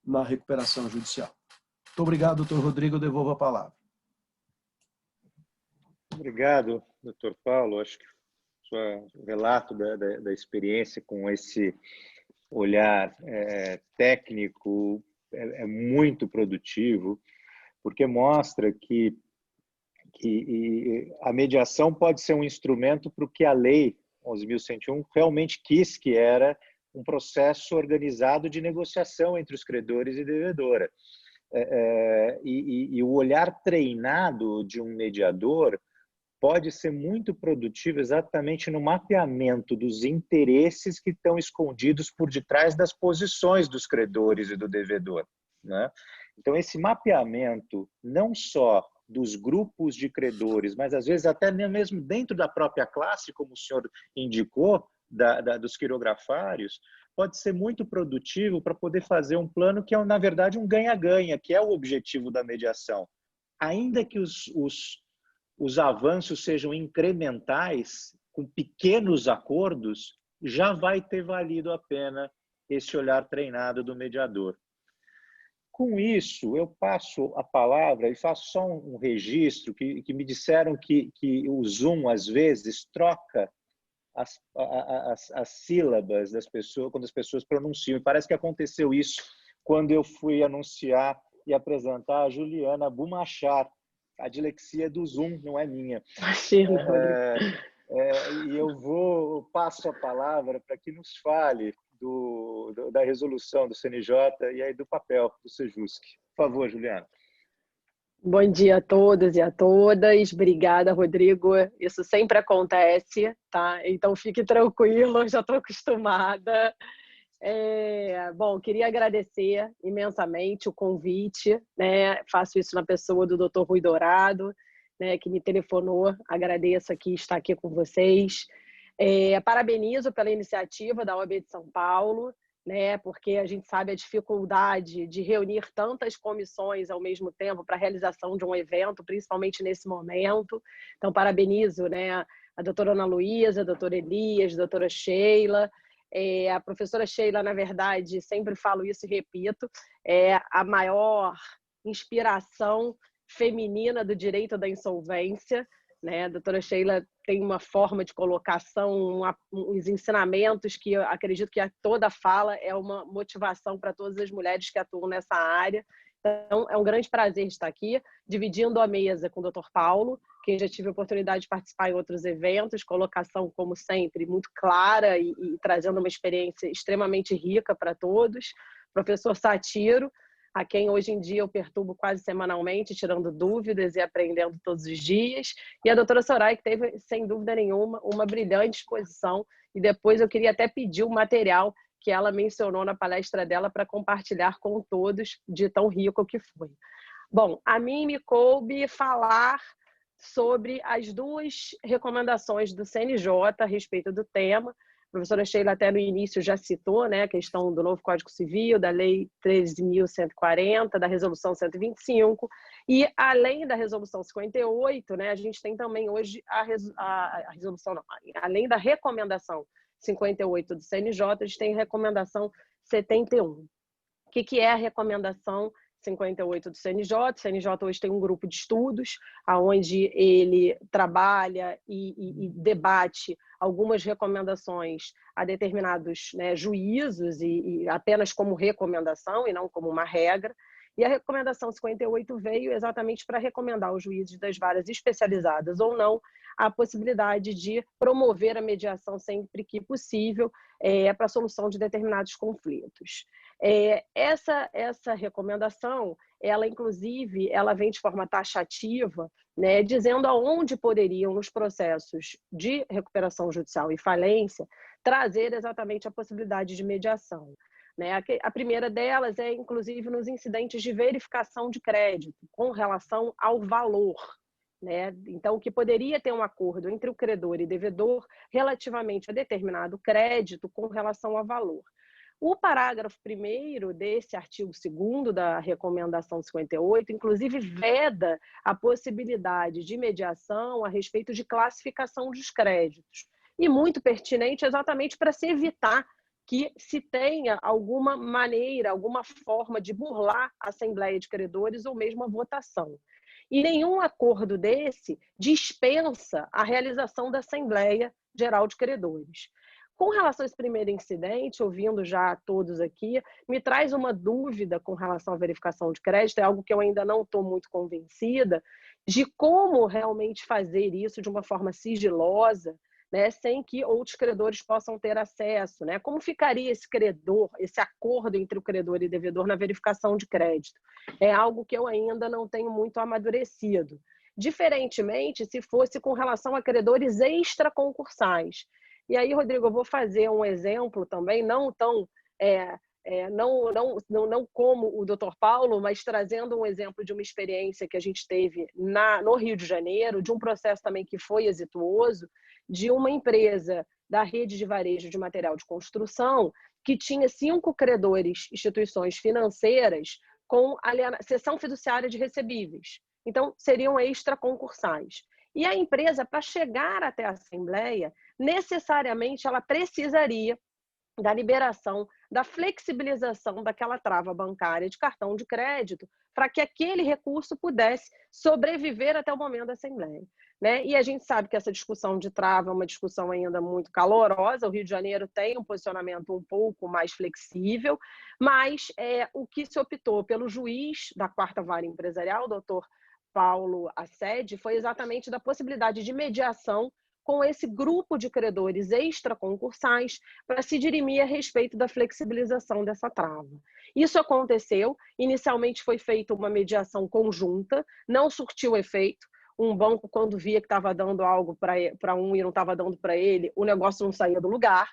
na recuperação judicial. Muito obrigado, doutor Rodrigo, eu devolvo a palavra. Obrigado, doutor Paulo. Acho que o relato da experiência com esse olhar técnico é muito produtivo, porque mostra que E a mediação pode ser um instrumento para o que a Lei 11.101 realmente quis, que era um processo organizado de negociação entre os credores e devedora. E o olhar treinado de um mediador pode ser muito produtivo exatamente no mapeamento dos interesses que estão escondidos por detrás das posições dos credores e do devedor, né? Então, esse mapeamento, não só dos grupos de credores, mas às vezes até mesmo dentro da própria classe, como o senhor indicou, dos quirografários, pode ser muito produtivo para poder fazer um plano que é, na verdade, um ganha-ganha, que é o objetivo da mediação. Ainda que os avanços sejam incrementais, com pequenos acordos, já vai ter valido a pena esse olhar treinado do mediador. Com isso, eu passo a palavra e faço só um registro que me disseram que o Zoom, às vezes, troca as sílabas das pessoas quando as pessoas pronunciam. E parece que aconteceu isso quando eu fui anunciar e apresentar a Juliana Bumachar. A dilexia do Zoom não é minha. E eu passo a palavra para que nos fale da resolução do CNJ e aí do papel do Sejusc. Por favor, Juliana. Bom dia a todos e a todas. Obrigada, Rodrigo. Isso sempre acontece, tá? Então fique tranquilo, já estou acostumada. Bom, queria agradecer imensamente o convite, né? Faço isso na pessoa do Dr. Rui Dourado, né, que me telefonou. Agradeço estar aqui com vocês. Parabenizo pela iniciativa da OAB de São Paulo, né, porque a gente sabe a dificuldade de reunir tantas comissões ao mesmo tempo para a realização de um evento, principalmente nesse momento. Então, parabenizo, né, a doutora Ana Luísa, a doutora Elias, a doutora Sheila. A professora Sheila, na verdade, sempre falo isso e repito, é a maior inspiração feminina do direito da insolvência, né? A doutora Sheila tem uma forma de colocação, uns ensinamentos que eu acredito que toda fala é uma motivação para todas as mulheres que atuam nessa área. Então, é um grande prazer estar aqui, dividindo a mesa com o Dr. Paulo, que já tive a oportunidade de participar em outros eventos, colocação, como sempre, muito clara e trazendo uma experiência extremamente rica para todos. Professor Satiro, a quem hoje em dia eu perturbo quase semanalmente, tirando dúvidas e aprendendo todos os dias. E a doutora Soraya, que teve, sem dúvida nenhuma, uma brilhante exposição. E depois eu queria até pedir o material que ela mencionou na palestra dela para compartilhar com todos, de tão rico que foi. Bom, a mim me coube falar sobre as duas recomendações do CNJ a respeito do tema. A professora Sheila até no início já citou, né, a questão do novo Código Civil, da Lei 13.140, da Resolução 125, e além da Resolução 58, né, a gente tem também hoje a resolução, não, além da recomendação 58 do CNJ, a gente tem a recomendação 71. O que é a recomendação 58 do CNJ? O CNJ hoje tem um grupo de estudos onde ele trabalha e debate algumas recomendações a determinados, né, juízos e apenas como recomendação e não como uma regra. E a recomendação 58 veio exatamente para recomendar aos juízes das varas especializadas ou não a possibilidade de promover a mediação sempre que possível para a solução de determinados conflitos. Essa recomendação, ela inclusive, ela vem de forma taxativa, né, dizendo aonde poderiam, nos processos de recuperação judicial e falência, trazer exatamente a possibilidade de mediação. A primeira delas é, inclusive, nos incidentes de verificação de crédito, com relação ao valor. Então, que poderia ter um acordo entre o credor e devedor relativamente a determinado crédito com relação ao valor. O parágrafo 1º desse artigo 2º da recomendação 58, inclusive, veda a possibilidade de mediação a respeito de classificação dos créditos. E muito pertinente exatamente para se evitar que se tenha alguma maneira, alguma forma de burlar a Assembleia de Credores ou mesmo a votação. E nenhum acordo desse dispensa a realização da Assembleia Geral de Credores. Com relação a esse primeiro incidente, ouvindo já todos aqui, me traz uma dúvida com relação à verificação de crédito, é algo que eu ainda não estou muito convencida, de como realmente fazer isso de uma forma sigilosa, né, sem que outros credores possam ter acesso, né? Como ficaria esse credor, esse acordo entre o credor e devedor na verificação de crédito? É algo que eu ainda não tenho muito amadurecido. Diferentemente, se fosse com relação a credores extraconcursais. E aí, Rodrigo, eu vou fazer um exemplo também, não tão não como o Dr. Paulo, mas trazendo um exemplo de uma experiência que a gente teve no Rio de Janeiro, de um processo também que foi exituoso, de uma empresa da rede de varejo de material de construção que tinha 5 credores, instituições financeiras, com cessão fiduciária de recebíveis. Então, seriam extraconcursais. E a empresa, para chegar até a Assembleia, necessariamente ela precisaria da liberação, da flexibilização daquela trava bancária de cartão de crédito para que aquele recurso pudesse sobreviver até o momento da Assembleia, né? E a gente sabe que essa discussão de trava é uma discussão ainda muito calorosa. O Rio de Janeiro tem um posicionamento um pouco mais flexível, mas o que se optou pelo juiz da 4ª Vara Empresarial, doutor Paulo Assede, foi exatamente da possibilidade de mediação com esse grupo de credores extraconcursais para se dirimir a respeito da flexibilização dessa trava. Isso aconteceu, inicialmente foi feita uma mediação conjunta, não surtiu efeito. Um banco, quando via que estava dando algo para um e não estava dando para ele, o negócio não saía do lugar.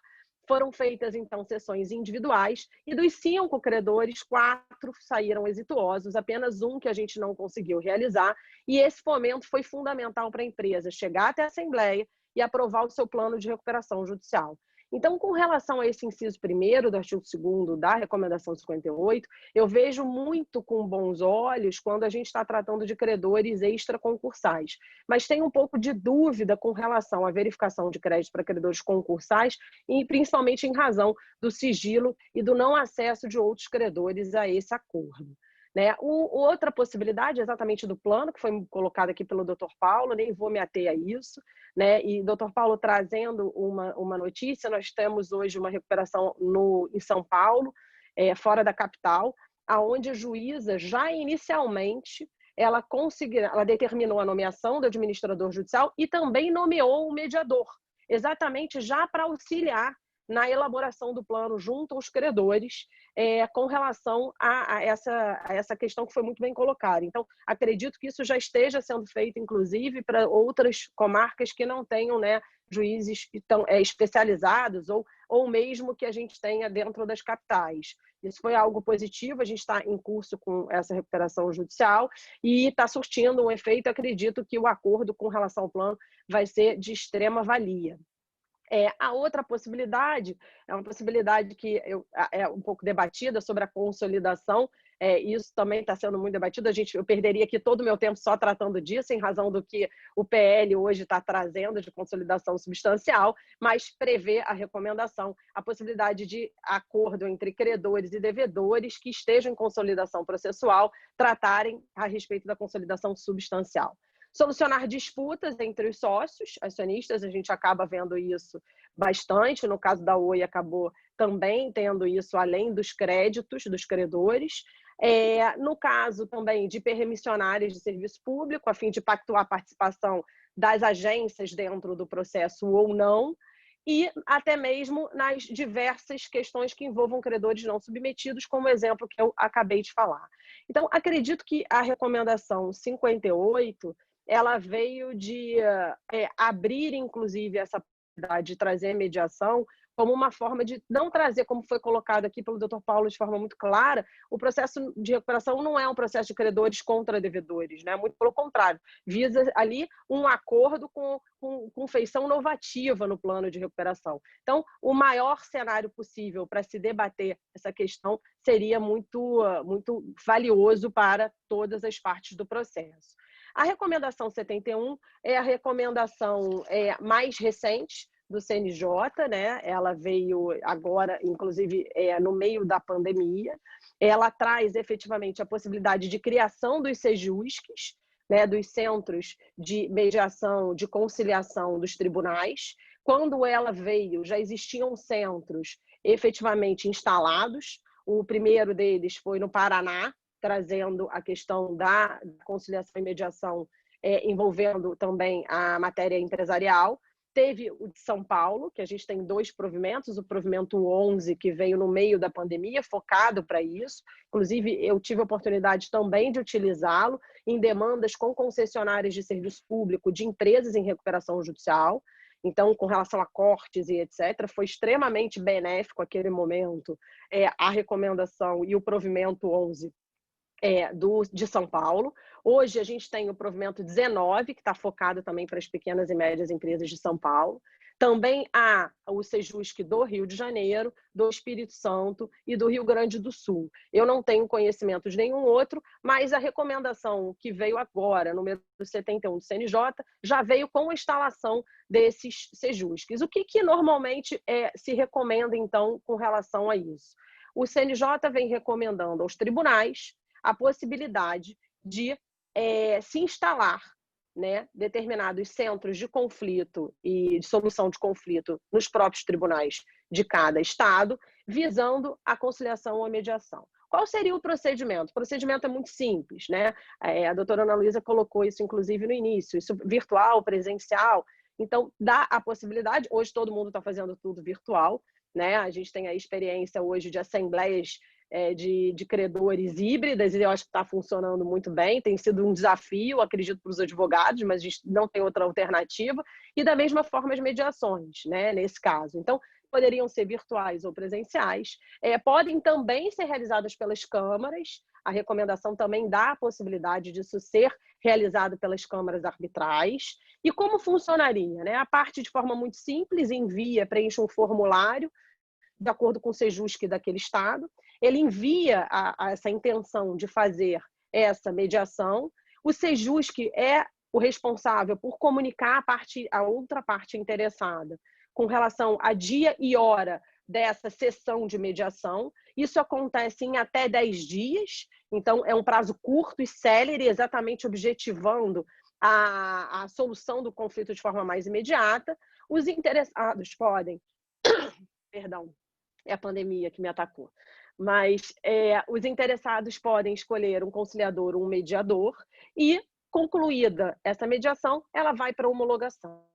Foram feitas, então, sessões individuais e dos 5 credores, 4 saíram exituosos, apenas um que a gente não conseguiu realizar. E esse momento foi fundamental para a empresa chegar até a Assembleia e aprovar o seu plano de recuperação judicial. Então, com relação a esse inciso 1º do artigo 2º da Recomendação 58, eu vejo muito com bons olhos quando a gente está tratando de credores extraconcursais. Mas tenho um pouco de dúvida com relação à verificação de crédito para credores concursais, e principalmente em razão do sigilo e do não acesso de outros credores a esse acordo. Né? Outra possibilidade, exatamente do plano, que foi colocado aqui pelo Dr. Paulo, nem vou me ater a isso, né? E Dr. Paulo trazendo uma notícia, nós temos hoje uma recuperação em São Paulo, fora da capital, aonde a juíza já inicialmente ela determinou a nomeação do administrador judicial e também nomeou o mediador, exatamente já para auxiliar na elaboração do plano junto aos credores, com relação a essa questão que foi muito bem colocada. Então, acredito que isso já esteja sendo feito, inclusive, para outras comarcas que não tenham, né, juízes especializados ou mesmo que a gente tenha dentro das capitais. Isso foi algo positivo, a gente está em curso com essa recuperação judicial e está surtindo um efeito. Acredito que o acordo com relação ao plano vai ser de extrema valia. A outra possibilidade é uma possibilidade que é um pouco debatida sobre a consolidação. Isso também está sendo muito debatido. Eu perderia aqui todo o meu tempo só tratando disso, em razão do que o PL hoje está trazendo de consolidação substancial, mas prevê a recomendação, a possibilidade de acordo entre credores e devedores que estejam em consolidação processual tratarem a respeito da consolidação substancial. Solucionar disputas entre os sócios, acionistas, a gente acaba vendo isso bastante. No caso da Oi, acabou também tendo isso além dos créditos dos credores. No caso também de permissionárias de serviço público, a fim de pactuar a participação das agências dentro do processo ou não, e até mesmo nas diversas questões que envolvam credores não submetidos, como o exemplo que eu acabei de falar. Então, acredito que a recomendação 58 ela veio de abrir, inclusive, essa possibilidade de trazer mediação como uma forma de não trazer, como foi colocado aqui pelo Dr. Paulo de forma muito clara, o processo de recuperação não é um processo de credores contra devedores, né? Muito pelo contrário, visa ali um acordo com feição novativa no plano de recuperação. Então, o maior cenário possível para se debater essa questão seria muito valioso para todas as partes do processo. A recomendação 71 é a recomendação mais recente do CNJ, né? Ela veio agora, inclusive, no meio da pandemia. Ela traz efetivamente a possibilidade de criação dos CEJUSCs, né? Dos Centros de Mediação, de Conciliação dos Tribunais, Quando ela veio, já existiam centros efetivamente instalados. O primeiro deles foi no Paraná, trazendo a questão da conciliação e mediação, envolvendo também a matéria empresarial. Teve o de São Paulo, que a gente tem 2 provimentos, o provimento 11, que veio no meio da pandemia, focado para isso. Inclusive, eu tive a oportunidade também de utilizá-lo em demandas com concessionárias de serviço público de empresas em recuperação judicial. Então, com relação a cortes e etc., foi extremamente benéfico aquele momento, a recomendação e o provimento 11 de São Paulo. Hoje a gente tem o provimento 19, que está focado também para as pequenas e médias empresas de São Paulo. Também há o Sejusc do Rio de Janeiro, do Espírito Santo e do Rio Grande do Sul. Eu não tenho conhecimento de nenhum outro, mas a recomendação que veio agora, número 71 do CNJ, já veio com a instalação desses Sejuscs. O que normalmente se recomenda, então, com relação a isso? O CNJ vem recomendando aos tribunais a possibilidade de se instalar, né, determinados centros de conflito e de solução de conflito nos próprios tribunais de cada estado, visando a conciliação ou a mediação. Qual seria o procedimento? O procedimento é muito simples, né? A doutora Ana Luísa colocou isso, inclusive, no início, isso virtual, presencial. Então, dá a possibilidade, hoje todo mundo está fazendo tudo virtual, né? A gente tem a experiência hoje de assembleias de credores híbridas, e eu acho que está funcionando muito bem, tem sido um desafio, acredito, para os advogados, mas a gente não tem outra alternativa, e da mesma forma as mediações, né, nesse caso. Então, poderiam ser virtuais ou presenciais, podem também ser realizadas pelas câmaras, a recomendação também dá a possibilidade disso ser realizado pelas câmaras arbitrais. E como funcionaria? Né? A parte, de forma muito simples, envia, preenche um formulário, de acordo com o Sejusc daquele estado, ele envia essa intenção de fazer essa mediação, o Sejusc é o responsável por comunicar a outra parte interessada com relação a dia e hora dessa sessão de mediação. Isso acontece em até 10 dias, então é um prazo curto e célere, exatamente objetivando a solução do conflito de forma mais imediata. Os interessados podem... Perdão, é a pandemia que me atacou. Mas os interessados podem escolher um conciliador ou um mediador e, concluída essa mediação, ela vai para a homologação.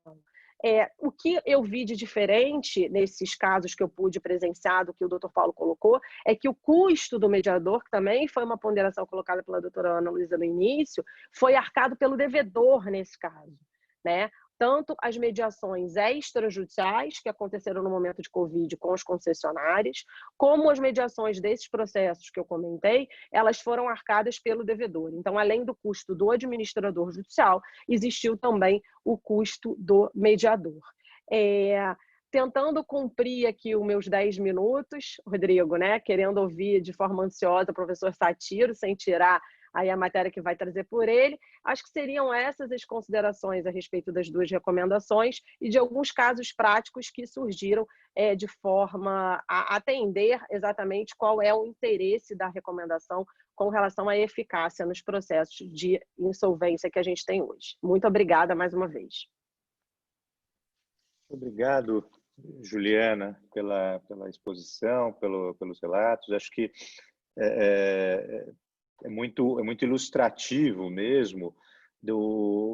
O que eu vi de diferente nesses casos que eu pude presenciar, do que o doutor Paulo colocou, é que o custo do mediador, que também foi uma ponderação colocada pela doutora Ana Luísa no início, foi arcado pelo devedor nesse caso, né? Tanto as mediações extrajudiciais, que aconteceram no momento de Covid com os concessionários, como as mediações desses processos que eu comentei, elas foram arcadas pelo devedor. Então, além do custo do administrador judicial, existiu também o custo do mediador. Tentando cumprir aqui os meus 10 minutos, Rodrigo, né? Querendo ouvir de forma ansiosa o professor Satiro, sem tirar aí a matéria que vai trazer por ele, acho que seriam essas as considerações a respeito das 2 recomendações e de alguns casos práticos que surgiram de forma a atender exatamente qual é o interesse da recomendação com relação à eficácia nos processos de insolvência que a gente tem hoje. Muito obrigada mais uma vez. Obrigado, Juliana, pela exposição, pelos relatos. Acho que é muito ilustrativo mesmo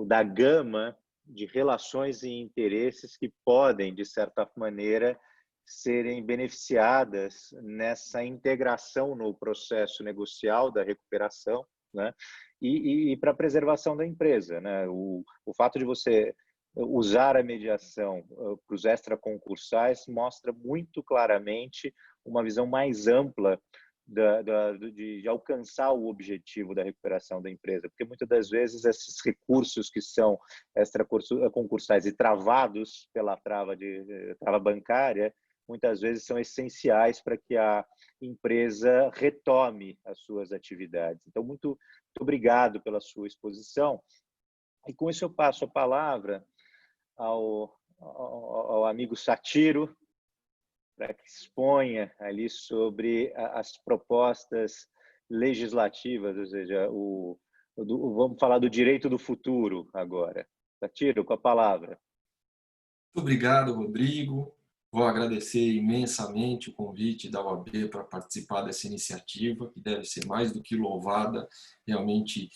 da gama de relações e interesses que podem, de certa maneira, serem beneficiadas nessa integração no processo negocial da recuperação, né? E para a preservação da empresa, né? O fato de você usar a mediação para os extraconcursais mostra muito claramente uma visão mais ampla de alcançar o objetivo da recuperação da empresa, porque muitas das vezes esses recursos que são extraconcursais e travados pela trava bancária, muitas vezes são essenciais para que a empresa retome as suas atividades. Então, muito obrigado pela sua exposição. E com isso eu passo a palavra ao amigo Satiro, para que exponha ali sobre as propostas legislativas, ou seja, vamos falar do direito do futuro agora. Satiro, com a palavra. Muito obrigado, Rodrigo. Vou agradecer imensamente o convite da OAB para participar dessa iniciativa, que deve ser mais do que louvada. Realmente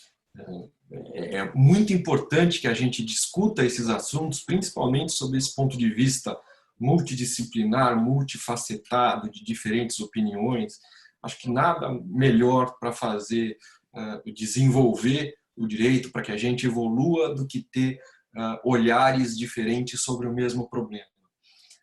é muito importante que a gente discuta esses assuntos, principalmente sob esse ponto de vista multidisciplinar, multifacetado, de diferentes opiniões. Acho que nada melhor para fazer, desenvolver o direito, para que a gente evolua, do que ter olhares diferentes sobre o mesmo problema.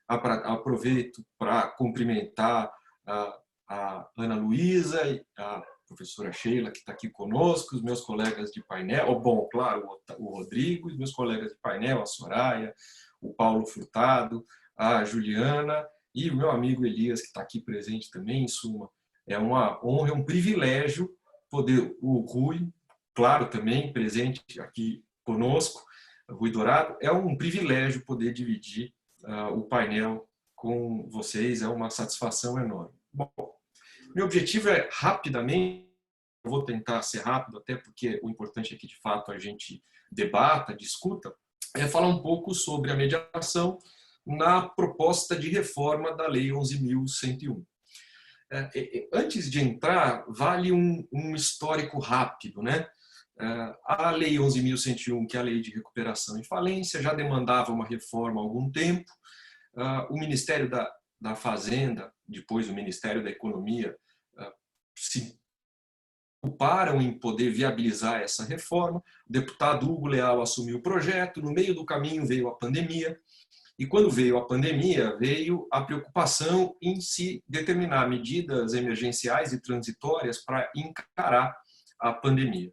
Aproveito para cumprimentar a Ana Luísa e a professora Sheila, que está aqui conosco, os meus colegas de painel, bom, claro, o Rodrigo, os meus colegas de painel, a Soraya, o Paulo Furtado, a Juliana e o meu amigo Elias, que está aqui presente também. Em suma, é uma honra, é um privilégio poder, o Rui, claro, também presente aqui conosco, o Rui Dourado, é um privilégio poder dividir o painel com vocês, é uma satisfação enorme. Bom, meu objetivo é, rapidamente, eu vou tentar ser rápido, até porque o importante é que, de fato, a gente debata, discuta, é falar um pouco sobre a mediação na proposta de reforma da Lei 11.101. Antes de entrar, vale um histórico rápido, né? A Lei 11.101, que é a Lei de Recuperação e Falência, já demandava uma reforma há algum tempo. O Ministério da Fazenda, depois o Ministério da Economia, se preocuparam em poder viabilizar essa reforma. O deputado Hugo Leal assumiu o projeto, no meio do caminho veio a pandemia, e quando veio a pandemia, veio a preocupação em se determinar medidas emergenciais e transitórias para encarar a pandemia.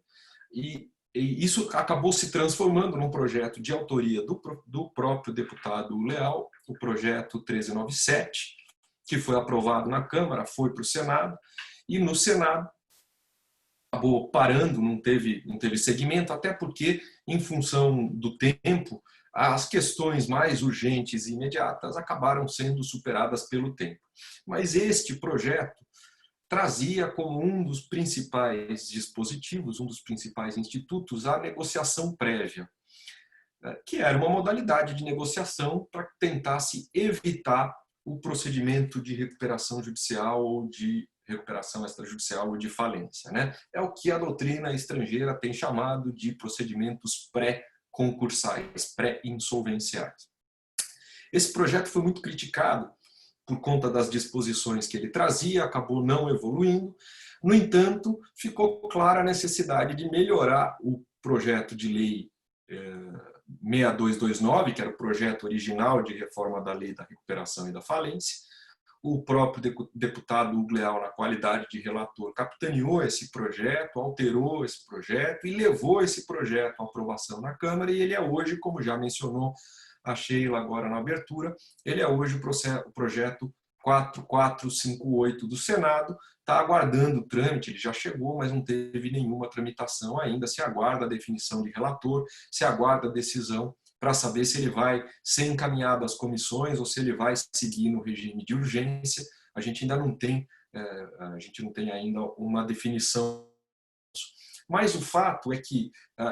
E isso acabou se transformando num projeto de autoria do próprio deputado Leal, o projeto 1397, que foi aprovado na Câmara, foi para o Senado, e no Senado acabou parando, não teve segmento, até porque, em função do tempo, as questões mais urgentes e imediatas acabaram sendo superadas pelo tempo. Mas este projeto trazia como um dos principais dispositivos, um dos principais institutos, a negociação prévia, que era uma modalidade de negociação para tentar se evitar o procedimento de recuperação judicial ou de recuperação extrajudicial ou de falência, né? É o que a doutrina estrangeira tem chamado de procedimentos pré-concursais, pré-insolvenciais. Esse projeto foi muito criticado por conta das disposições que ele trazia, acabou não evoluindo. No entanto, ficou clara a necessidade de melhorar o projeto de lei 6229, que era o projeto original de reforma da Lei da Recuperação e da Falência. O próprio deputado Hugo Leal, na qualidade de relator, capitaneou esse projeto, alterou esse projeto e levou esse projeto à aprovação na Câmara, e ele é hoje, como já mencionou a Sheila agora na abertura, ele é hoje o projeto 4458 do Senado, está aguardando o trâmite, ele já chegou, mas não teve nenhuma tramitação ainda, se aguarda a definição de relator, se aguarda a decisão para saber se ele vai ser encaminhado às comissões ou se ele vai seguir no regime de urgência. A gente ainda não tem, ainda uma definição. Mas o fato é que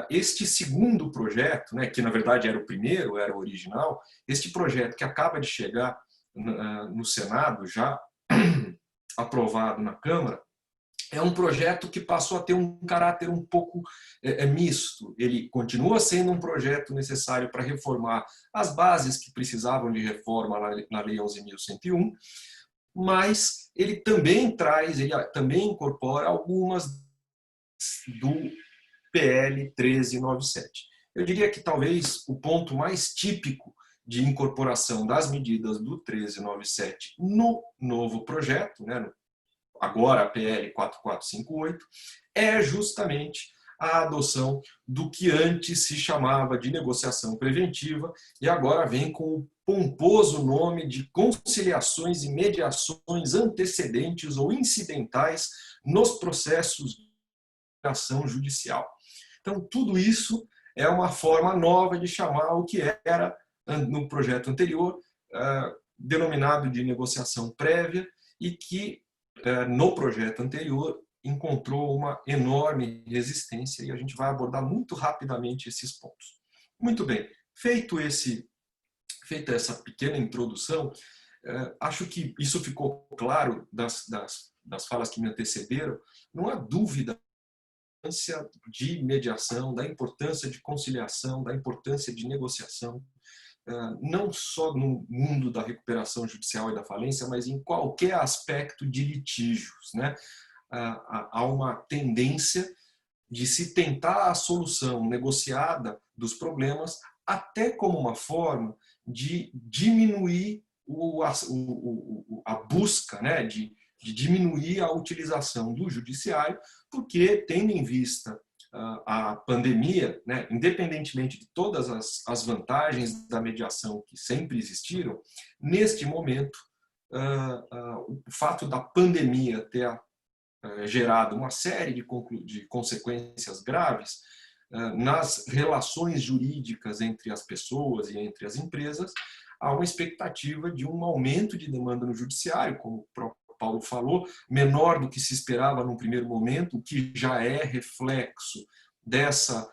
este segundo projeto, né, que na verdade era o primeiro, era o original, este projeto que acaba de chegar no Senado, já aprovado na Câmara, é um projeto que passou a ter um caráter um pouco misto. Ele continua sendo um projeto necessário para reformar as bases que precisavam de reforma na Lei 11.101, mas ele também também incorpora algumas do PL 1397. Eu diria que talvez o ponto mais típico de incorporação das medidas do 1397 no novo projeto, né, agora a PL 4458, é justamente a adoção do que antes se chamava de negociação preventiva e agora vem com o pomposo nome de conciliações e mediações antecedentes ou incidentais nos processos de ação judicial. Então, tudo isso é uma forma nova de chamar o que era, no projeto anterior, denominado de negociação prévia, e que no projeto anterior encontrou uma enorme resistência, e a gente vai abordar muito rapidamente esses pontos. Muito bem, feito feita essa pequena introdução, acho que isso ficou claro das falas que me antecederam. Não há dúvida da importância de mediação, da importância de conciliação, da importância de negociação, não só no mundo da recuperação judicial e da falência, mas em qualquer aspecto de litígios, né? Há uma tendência de se tentar a solução negociada dos problemas, até como uma forma de diminuir a busca, né, de diminuir a utilização do judiciário, porque, tendo em vista a pandemia, né, independentemente de todas as vantagens da mediação que sempre existiram, neste momento, o fato da pandemia ter gerado uma série de consequências graves nas relações jurídicas entre as pessoas e entre as empresas, há uma expectativa de um aumento de demanda no judiciário, como o próprio Paulo falou, menor do que se esperava num primeiro momento, o que já é reflexo dessa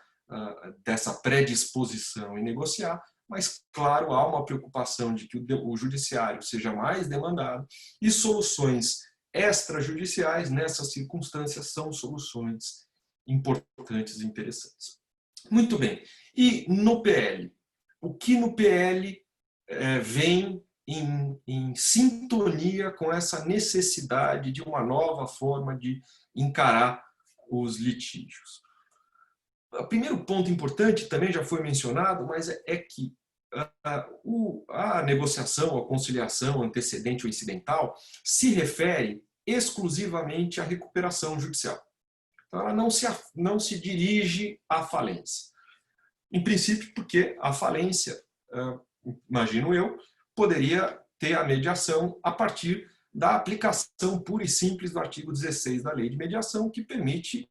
predisposição em negociar, mas, claro, há uma preocupação de que o judiciário seja mais demandado e soluções extrajudiciais, nessas circunstâncias, são soluções importantes e interessantes. Muito bem. E no PL? O que no PL vem em sintonia com essa necessidade de uma nova forma de encarar os litígios? O primeiro ponto importante, também já foi mencionado, mas é que a negociação, a conciliação antecedente ou incidental se refere exclusivamente à recuperação judicial. Então, ela não se dirige à falência. Em princípio, porque a falência, imagino eu, poderia ter a mediação a partir da aplicação pura e simples do artigo 16 da Lei de Mediação, que permite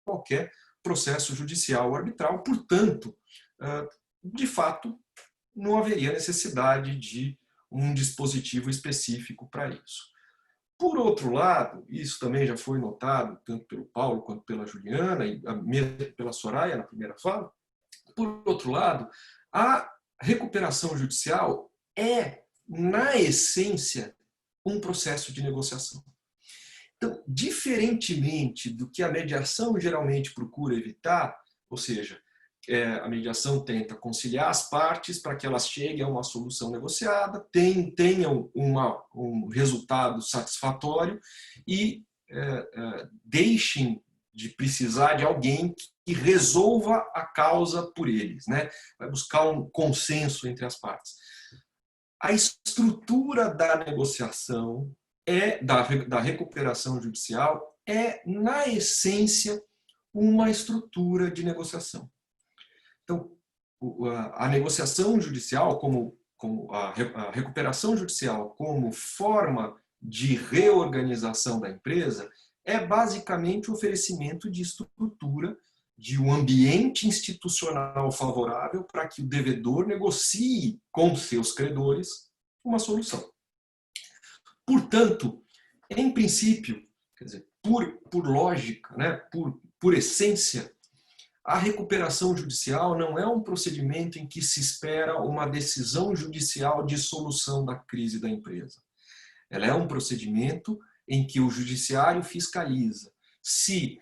qualquer processo judicial ou arbitral. Portanto, de fato, não haveria necessidade de um dispositivo específico para isso. Por outro lado, isso também já foi notado tanto pelo Paulo quanto pela Juliana e mesmo pela Soraya na primeira fala, por outro lado, a recuperação judicial é, na essência, um processo de negociação. Então, diferentemente do que a mediação geralmente procura evitar, ou seja, a mediação tenta conciliar as partes para que elas cheguem a uma solução negociada, tenham um resultado satisfatório e deixem de precisar de alguém que resolva a causa por eles, né? Vai buscar um consenso entre as partes. A estrutura da negociação, da recuperação judicial, é, na essência, uma estrutura de negociação. Então, a negociação judicial, a recuperação judicial como forma de reorganização da empresa, é basicamente o oferecimento de estrutura, de um ambiente institucional favorável para que o devedor negocie com seus credores uma solução. Portanto, em princípio, quer dizer, por lógica, né, por essência, a recuperação judicial não é um procedimento em que se espera uma decisão judicial de solução da crise da empresa. Ela é um procedimento em que o judiciário fiscaliza se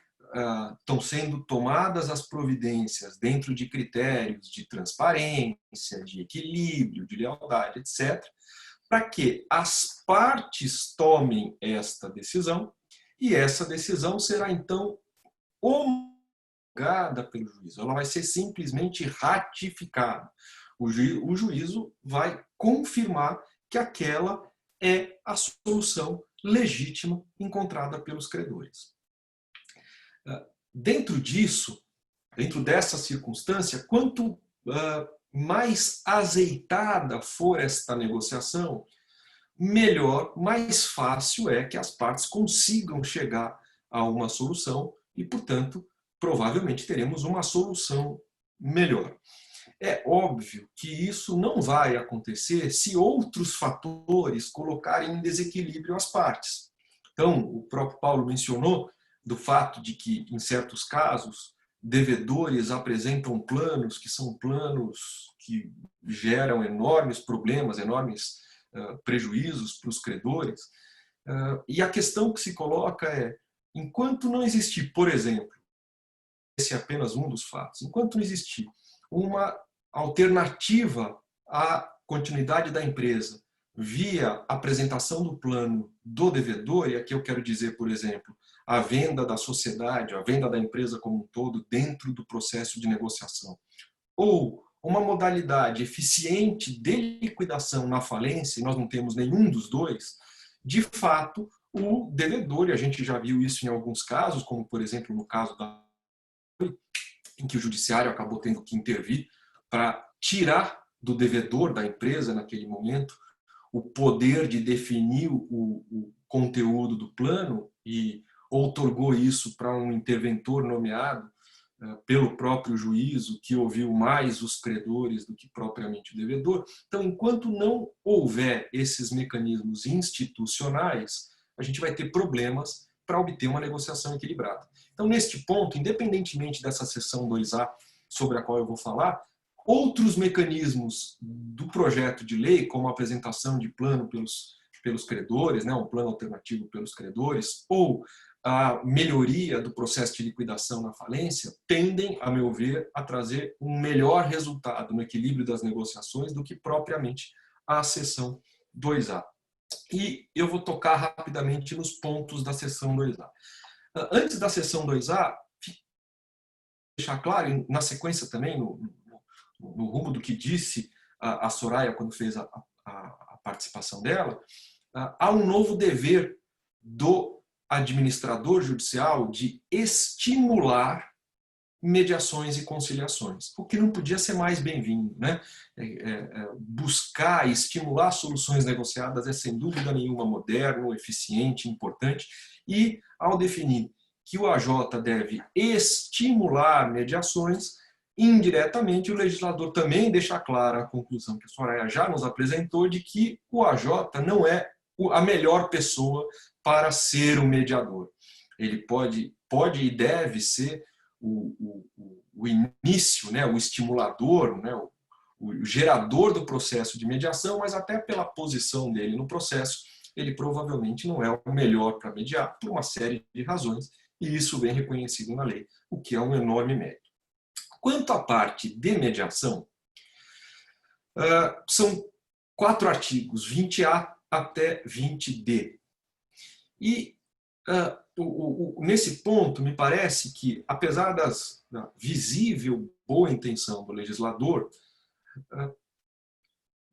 estão sendo tomadas as providências dentro de critérios de transparência, de equilíbrio, de lealdade, etc., para que as partes tomem esta decisão e essa decisão será, então, homologada pelo juízo. Ela vai ser simplesmente ratificada. O juízo vai confirmar que aquela é a solução legítima encontrada pelos credores. Dentro disso, dentro dessa circunstância, quanto mais azeitada for esta negociação, melhor, mais fácil é que as partes consigam chegar a uma solução e, portanto, provavelmente teremos uma solução melhor. É óbvio que isso não vai acontecer se outros fatores colocarem em desequilíbrio as partes. Então, o próprio Paulo mencionou do fato de que, em certos casos, devedores apresentam planos que são planos que geram enormes problemas, enormes prejuízos para os credores. E a questão que se coloca é, enquanto não existir, por exemplo, esse é apenas um dos fatos, enquanto não existir uma alternativa à continuidade da empresa via apresentação do plano do devedor, e aqui eu quero dizer, por exemplo, a venda da sociedade, a venda da empresa como um todo dentro do processo de negociação, ou uma modalidade eficiente de liquidação na falência, e nós não temos nenhum dos dois, de fato, o devedor, e a gente já viu isso em alguns casos, como por exemplo no caso em que o judiciário acabou tendo que intervir para tirar do devedor da empresa naquele momento o poder de definir o conteúdo do plano e outorgou isso para um interventor nomeado pelo próprio juízo, que ouviu mais os credores do que propriamente o devedor. Então, enquanto não houver esses mecanismos institucionais, a gente vai ter problemas para obter uma negociação equilibrada. Então, neste ponto, independentemente dessa seção 2A sobre a qual eu vou falar, outros mecanismos do projeto de lei, como a apresentação de plano pelos credores, né, um plano alternativo pelos credores, ou a melhoria do processo de liquidação na falência, tendem, a meu ver, a trazer um melhor resultado no equilíbrio das negociações do que propriamente a seção 2A. E eu vou tocar rapidamente nos pontos da seção 2A. Antes da seção 2A, deixar claro, e na sequência também, no rumo do que disse a Soraya quando fez a participação dela, há um novo dever do administrador judicial de estimular mediações e conciliações, o que não podia ser mais bem-vindo, né? Buscar e estimular soluções negociadas é sem dúvida nenhuma moderno, eficiente, importante, e ao definir que o AJ deve estimular mediações, indiretamente o legislador também deixa clara a conclusão que a Soraya já nos apresentou de que o AJ não é a melhor pessoa para ser o mediador. Ele pode e deve ser o início, né, o estimulador, né, o gerador do processo de mediação, mas até pela posição dele no processo, ele provavelmente não é o melhor para mediar, por uma série de razões, e isso vem reconhecido na lei, o que é um enorme mérito. Quanto à parte de mediação, são 4 artigos, 20A até 20D. E nesse ponto, me parece que, apesar da visível boa intenção do legislador,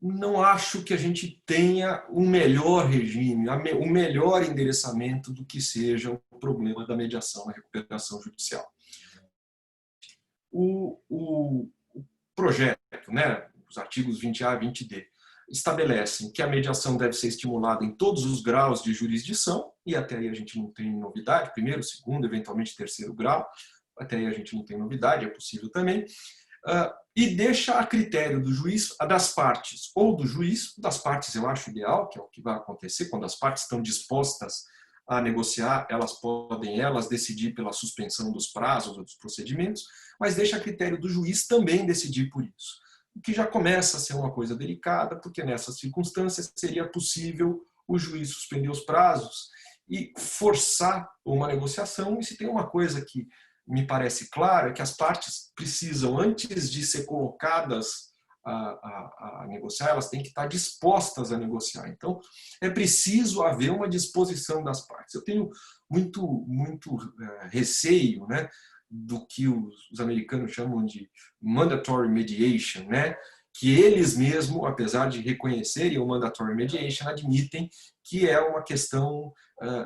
não acho que a gente tenha um melhor regime, o melhor endereçamento do que seja o problema da mediação na recuperação judicial. O projeto, né, os artigos 20A e 20D, estabelecem que a mediação deve ser estimulada em todos os graus de jurisdição, e até aí a gente não tem novidade, primeiro, segundo, eventualmente terceiro grau, até aí a gente não tem novidade, é possível também, e deixa a critério do juiz, das partes, ou do juiz, das partes eu acho ideal, que é o que vai acontecer, quando as partes estão dispostas a negociar, elas podem decidir pela suspensão dos prazos ou dos procedimentos, mas deixa a critério do juiz também decidir por isso. O que já começa a ser uma coisa delicada, porque nessas circunstâncias seria possível o juiz suspender os prazos e forçar uma negociação, e se tem uma coisa que me parece clara, é que as partes precisam, antes de ser colocadas a negociar, elas têm que estar dispostas a negociar. Então, é preciso haver uma disposição das partes. Eu tenho muito receio, né, do que os americanos chamam de mandatory mediation, né, que eles mesmos, apesar de reconhecerem o mandatory mediation, admitem que é uma questão,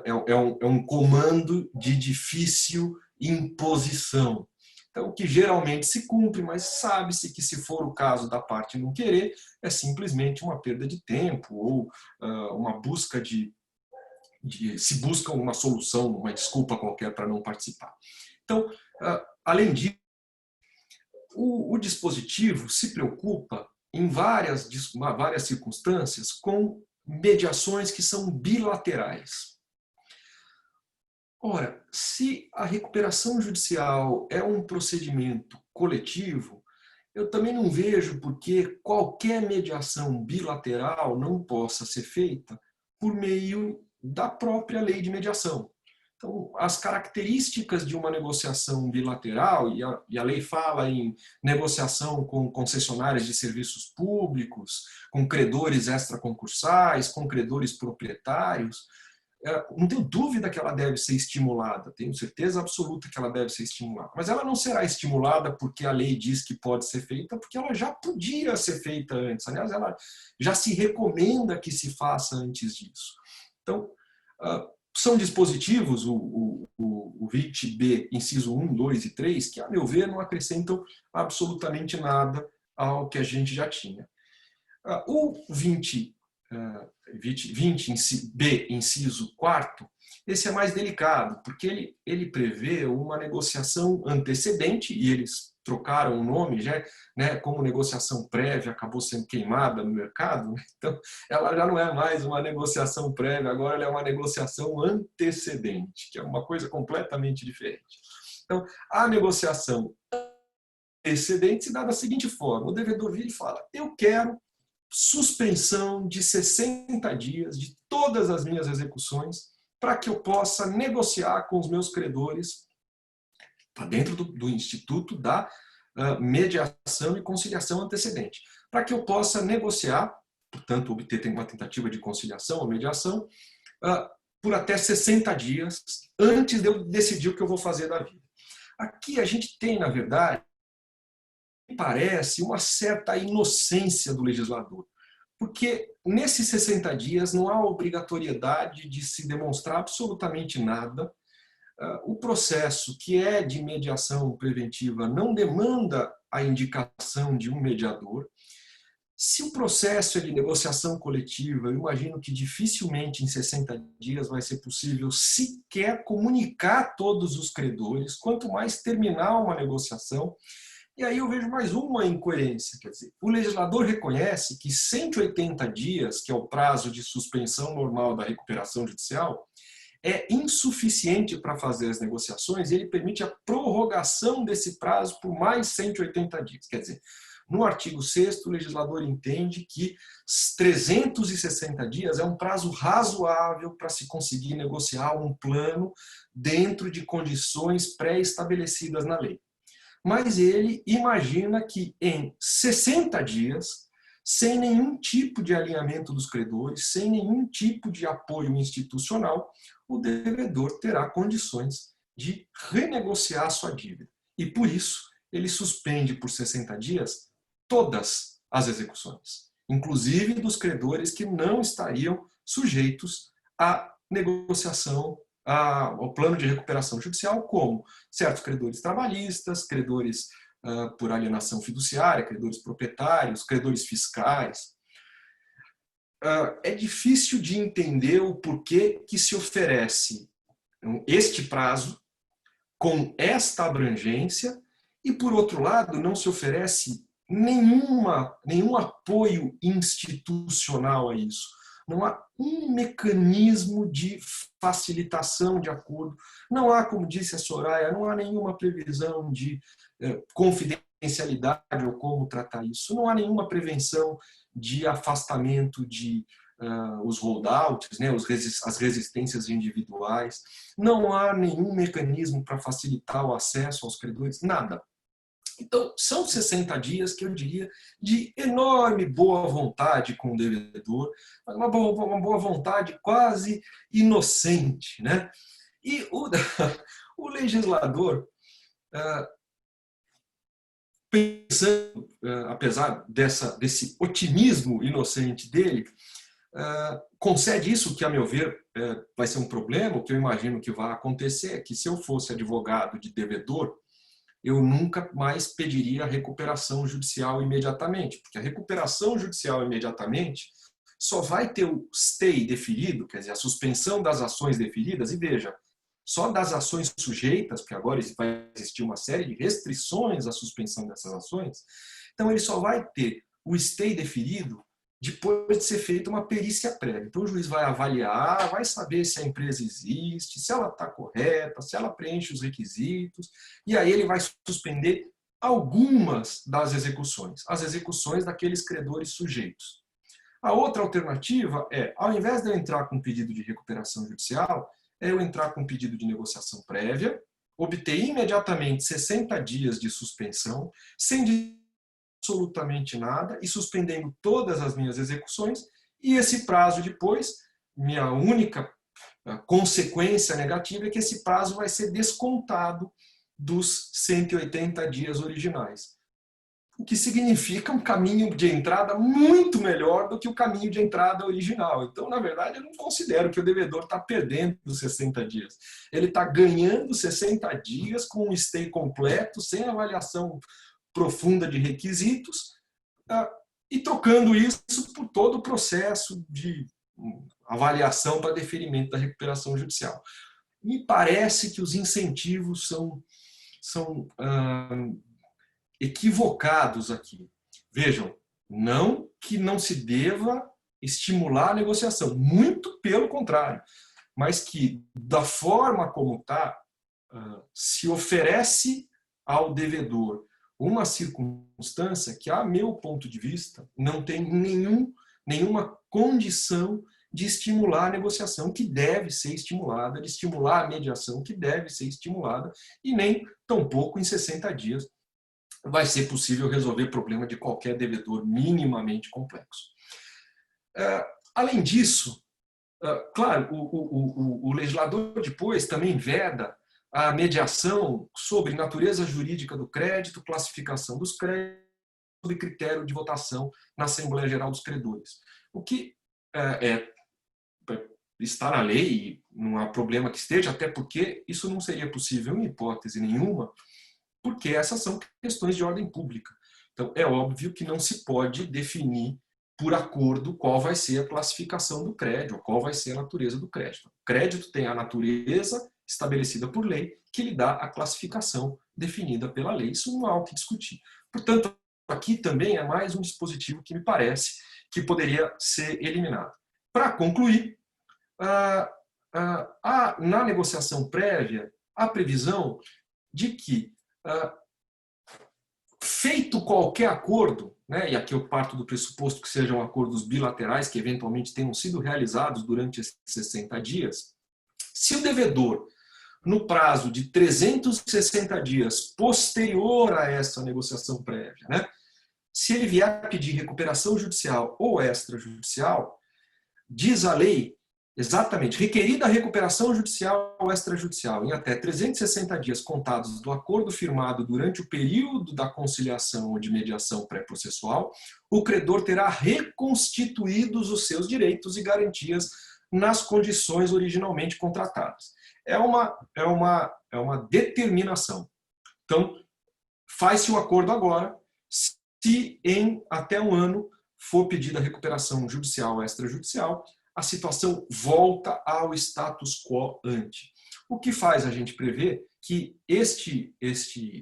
é um comando de difícil imposição. Então, que geralmente se cumpre, mas sabe-se que, se for o caso da parte não querer, é simplesmente uma perda de tempo ou uma busca se busca uma solução, uma desculpa qualquer para não participar. Então, além disso, o dispositivo se preocupa em várias circunstâncias com mediações que são bilaterais. Ora, se a recuperação judicial é um procedimento coletivo, eu também não vejo por que qualquer mediação bilateral não possa ser feita por meio da própria lei de mediação. Então, as características de uma negociação bilateral, e a lei fala em negociação com concessionárias de serviços públicos, com credores extraconcursais, com credores proprietários, não tenho dúvida que ela deve ser estimulada, tenho certeza absoluta que ela deve ser estimulada, mas ela não será estimulada porque a lei diz que pode ser feita, porque ela já podia ser feita antes. Aliás, ela já se recomenda que se faça antes disso. Então, são dispositivos, o VIT-B, inciso 1, 2 e 3, que, a meu ver, não acrescentam absolutamente nada ao que a gente já tinha. O 20B, inciso 4, esse é mais delicado, porque ele prevê uma negociação antecedente, e eles trocaram o nome, já, né, como negociação prévia acabou sendo queimada no mercado, então ela já não é mais uma negociação prévia, agora ela é uma negociação antecedente, que é uma coisa completamente diferente. Então, a negociação antecedente se dá da seguinte forma: o devedor vira e fala, eu quero suspensão de 60 dias de todas as minhas execuções para que eu possa negociar com os meus credores. Está dentro do Instituto da Mediação e Conciliação Antecedente. Para que eu possa negociar, portanto, obter uma tentativa de conciliação ou mediação, por até 60 dias antes de eu decidir o que eu vou fazer da vida. Aqui a gente tem, na verdade, parece uma certa inocência do legislador, porque nesses 60 dias não há obrigatoriedade de se demonstrar absolutamente nada. O processo que é de mediação preventiva não demanda a indicação de um mediador. Se o processo é de negociação coletiva, eu imagino que dificilmente em 60 dias vai ser possível sequer comunicar a todos os credores, quanto mais terminar uma negociação. E aí eu vejo mais uma incoerência, quer dizer, o legislador reconhece que 180 dias, que é o prazo de suspensão normal da recuperação judicial, é insuficiente para fazer as negociações, e ele permite a prorrogação desse prazo por mais 180 dias. Quer dizer, no artigo 6º, o legislador entende que 360 dias é um prazo razoável para se conseguir negociar um plano dentro de condições pré-estabelecidas na lei. Mas ele imagina que em 60 dias, sem nenhum tipo de alinhamento dos credores, sem nenhum tipo de apoio institucional, o devedor terá condições de renegociar sua dívida. E por isso, ele suspende por 60 dias todas as execuções, inclusive dos credores que não estariam sujeitos à negociação, ao plano de recuperação judicial, como certos credores trabalhistas, credores por alienação fiduciária, credores proprietários, credores fiscais. É difícil de entender o porquê que se oferece este prazo com esta abrangência e, por outro lado, não se oferece nenhum apoio institucional a isso. Não há um mecanismo de facilitação de acordo. Não há, como disse a Soraya, não há nenhuma previsão de confidencialidade ou como tratar isso. Não há nenhuma prevenção de afastamento de os holdouts, né, as resistências individuais. Não há nenhum mecanismo para facilitar o acesso aos credores, nada. Então, são 60 dias que eu diria de enorme boa vontade com o devedor, uma boa vontade quase inocente, né? E o legislador, pensando, apesar desse otimismo inocente dele, concede isso que, a meu ver, vai ser um problema, o que eu imagino que vai acontecer é que, se eu fosse advogado de devedor, eu nunca mais pediria a recuperação judicial imediatamente, porque a recuperação judicial imediatamente só vai ter o stay deferido, quer dizer, a suspensão das ações deferidas, e veja, só das ações sujeitas, porque agora vai existir uma série de restrições à suspensão dessas ações, então ele só vai ter o stay deferido depois de ser feita uma perícia prévia. Então, o juiz vai avaliar, vai saber se a empresa existe, se ela está correta, se ela preenche os requisitos, e aí ele vai suspender algumas das execuções, as execuções daqueles credores sujeitos. A outra alternativa é, ao invés de eu entrar com pedido de recuperação judicial, é eu entrar com pedido de negociação prévia, obter imediatamente 60 dias de suspensão, sem dizer absolutamente nada e suspendendo todas as minhas execuções, e esse prazo depois, minha única consequência negativa é que esse prazo vai ser descontado dos 180 dias originais. O que significa um caminho de entrada muito melhor do que o caminho de entrada original. Então, na verdade, eu não considero que o devedor está perdendo os 60 dias. Ele está ganhando 60 dias com um stay completo, sem avaliação profunda de requisitos, e trocando isso por todo o processo de avaliação para deferimento da recuperação judicial. Me parece que os incentivos são equivocados aqui. Vejam, não que não se deva estimular a negociação, muito pelo contrário, mas que da forma como está, se oferece ao devedor uma circunstância que, a meu ponto de vista, não tem nenhuma condição de estimular a negociação, que deve ser estimulada, de estimular a mediação, que deve ser estimulada, e nem tampouco em 60 dias vai ser possível resolver problema de qualquer devedor minimamente complexo. Além disso, claro, o legislador depois também veda a mediação sobre natureza jurídica do crédito, classificação dos créditos, sobre critério de votação na Assembleia Geral dos Credores. O que está na lei, e não há problema que esteja, até porque isso não seria possível em hipótese nenhuma, porque essas são questões de ordem pública. Então, é óbvio que não se pode definir por acordo qual vai ser a classificação do crédito, ou qual vai ser a natureza do crédito. O crédito tem a natureza estabelecida por lei, que lhe dá a classificação definida pela lei. Isso não há o que discutir. Portanto, aqui também é mais um dispositivo que me parece que poderia ser eliminado. Para concluir, na negociação prévia, há previsão de que, feito qualquer acordo, né, e aqui eu parto do pressuposto que sejam acordos bilaterais que eventualmente tenham sido realizados durante esses 60 dias, se o devedor, no prazo de 360 dias posterior a essa negociação prévia, né, se ele vier a pedir recuperação judicial ou extrajudicial, diz a lei exatamente, requerida a recuperação judicial ou extrajudicial em até 360 dias contados do acordo firmado durante o período da conciliação ou de mediação pré-processual, o credor terá reconstituídos os seus direitos e garantias nas condições originalmente contratadas. É uma determinação. Então, faz-se o acordo agora, se em até um ano for pedida a recuperação judicial ou extrajudicial, a situação volta ao status quo ante. O que faz a gente prever que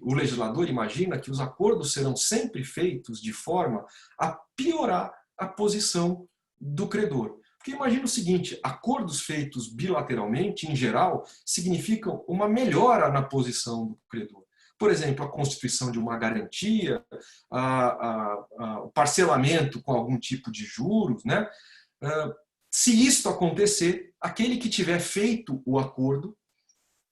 o legislador imagina que os acordos serão sempre feitos de forma a piorar a posição do credor. Porque imagina o seguinte, acordos feitos bilateralmente, em geral, significam uma melhora na posição do credor. Por exemplo, a constituição de uma garantia, o parcelamento com algum tipo de juros, né? Se isto acontecer, aquele que tiver feito o acordo,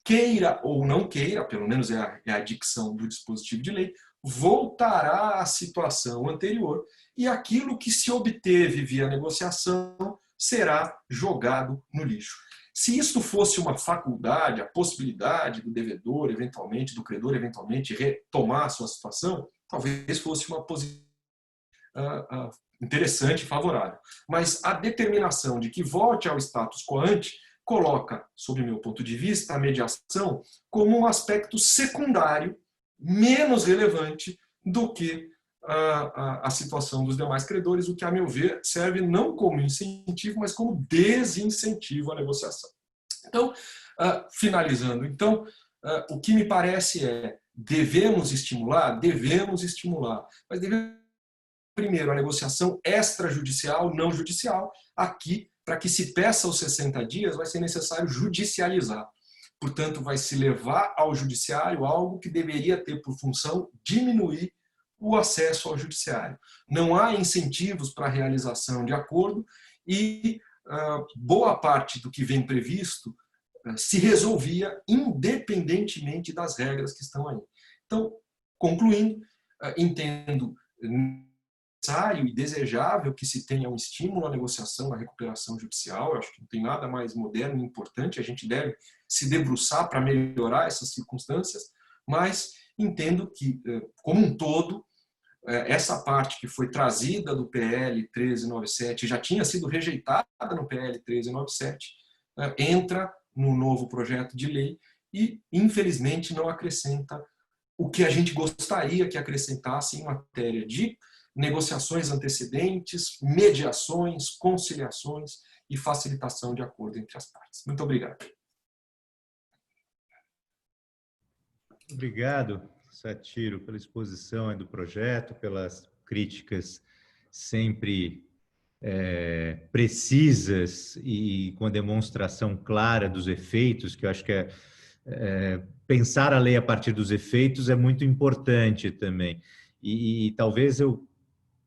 queira ou não queira, pelo menos é a dicção do dispositivo de lei, voltará à situação anterior e aquilo que se obteve via negociação será jogado no lixo. Se isto fosse uma faculdade, a possibilidade do devedor, eventualmente, do credor, eventualmente, retomar a sua situação, talvez fosse uma posição interessante e favorável. Mas a determinação de que volte ao status quo ante coloca, sob o meu ponto de vista, a mediação como um aspecto secundário, menos relevante do que a situação dos demais credores, o que, a meu ver, serve não como incentivo, mas como desincentivo à negociação. Então, finalizando, então, o que me parece é, devemos estimular, mas devemos primeiro, a negociação extrajudicial, não judicial. Aqui, para que se peça os 60 dias, vai ser necessário judicializar. Portanto, vai se levar ao judiciário algo que deveria ter por função diminuir o acesso ao judiciário. Não há incentivos para a realização de acordo e boa parte do que vem previsto se resolvia independentemente das regras que estão aí. Então, concluindo, entendo necessário e desejável que se tenha um estímulo à negociação, à recuperação judicial. Eu acho que não tem nada mais moderno e importante, a gente deve se debruçar para melhorar essas circunstâncias, mas entendo que, como um todo, essa parte que foi trazida do PL 1397, já tinha sido rejeitada no PL 1397, entra no novo projeto de lei e, infelizmente, não acrescenta o que a gente gostaria que acrescentasse em matéria de negociações antecedentes, mediações, conciliações e facilitação de acordo entre as partes. Muito obrigado. Obrigado, Satiro, pela exposição do projeto, pelas críticas sempre precisas e com a demonstração clara dos efeitos, que eu acho que pensar a lei a partir dos efeitos é muito importante também. E talvez eu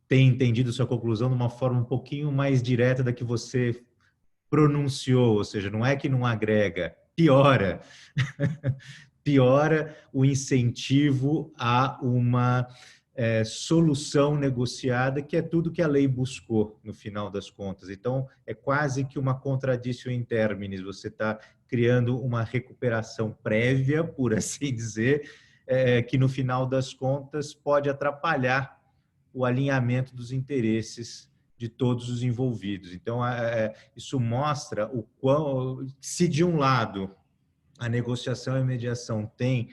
tenha entendido sua conclusão de uma forma um pouquinho mais direta da que você pronunciou, ou seja, não é que não agrega, piora. Piora o incentivo a uma solução negociada, que é tudo que a lei buscou, no final das contas. Então, é quase que uma contradição in terminis. Você está criando uma recuperação prévia, por assim dizer, que, no final das contas, pode atrapalhar o alinhamento dos interesses de todos os envolvidos. Então, isso mostra o quão, se de um lado a negociação e a mediação tem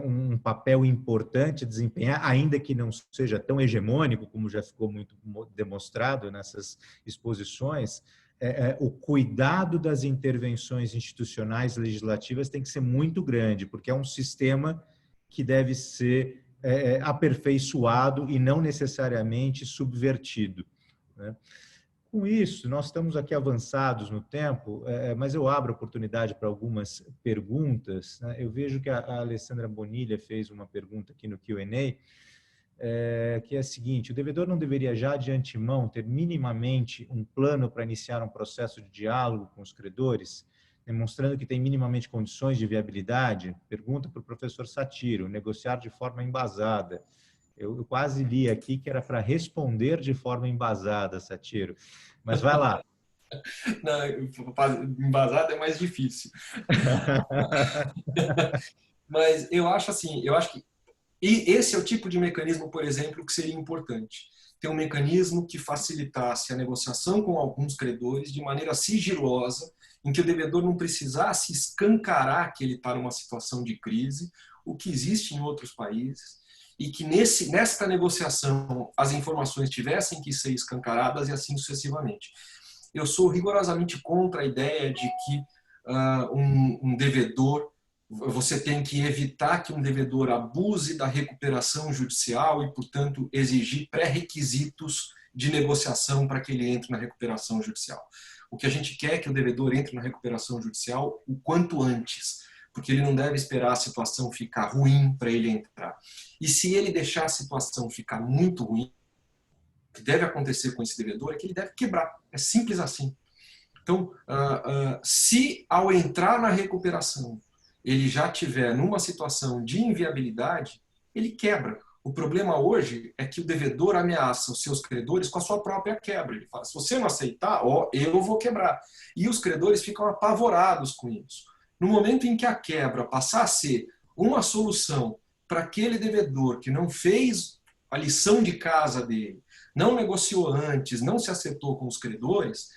um papel importante a desempenhar, ainda que não seja tão hegemônico, como já ficou muito demonstrado nessas exposições, o cuidado das intervenções institucionais legislativas tem que ser muito grande, porque é um sistema que deve ser aperfeiçoado e não necessariamente subvertido, né? Com isso, nós estamos aqui avançados no tempo, mas eu abro a oportunidade para algumas perguntas, né? Eu vejo que a Alessandra Bonilha fez uma pergunta aqui no Q&A, que é a seguinte: o devedor não deveria já de antemão ter minimamente um plano para iniciar um processo de diálogo com os credores, demonstrando que tem minimamente condições de viabilidade? Pergunta para o professor Satiro: negociar de forma embasada. Eu quase li aqui que era para responder de forma embasada, Satiro. Mas vai lá. Não, embasada é mais difícil. Mas eu acho assim, e esse é o tipo de mecanismo, por exemplo, que seria importante. Ter um mecanismo que facilitasse a negociação com alguns credores de maneira sigilosa, em que o devedor não precisasse escancarar que ele está numa situação de crise, o que existe em outros países, e que nesta negociação as informações tivessem que ser escancaradas e assim sucessivamente. Eu sou rigorosamente contra a ideia de que um devedor, você tem que evitar que um devedor abuse da recuperação judicial e, portanto, exigir pré-requisitos de negociação para que ele entre na recuperação judicial. O que a gente quer é que o devedor entre na recuperação judicial o quanto antes, porque ele não deve esperar a situação ficar ruim para ele entrar. E se ele deixar a situação ficar muito ruim, o que deve acontecer com esse devedor é que ele deve quebrar. É simples assim. Então, se ao entrar na recuperação ele já estiver numa situação de inviabilidade, ele quebra. O problema hoje é que o devedor ameaça os seus credores com a sua própria quebra. Ele fala: se você não aceitar, eu vou quebrar. E os credores ficam apavorados com isso. No momento em que a quebra passar a ser uma solução para aquele devedor que não fez a lição de casa dele, não negociou antes, não se acertou com os credores,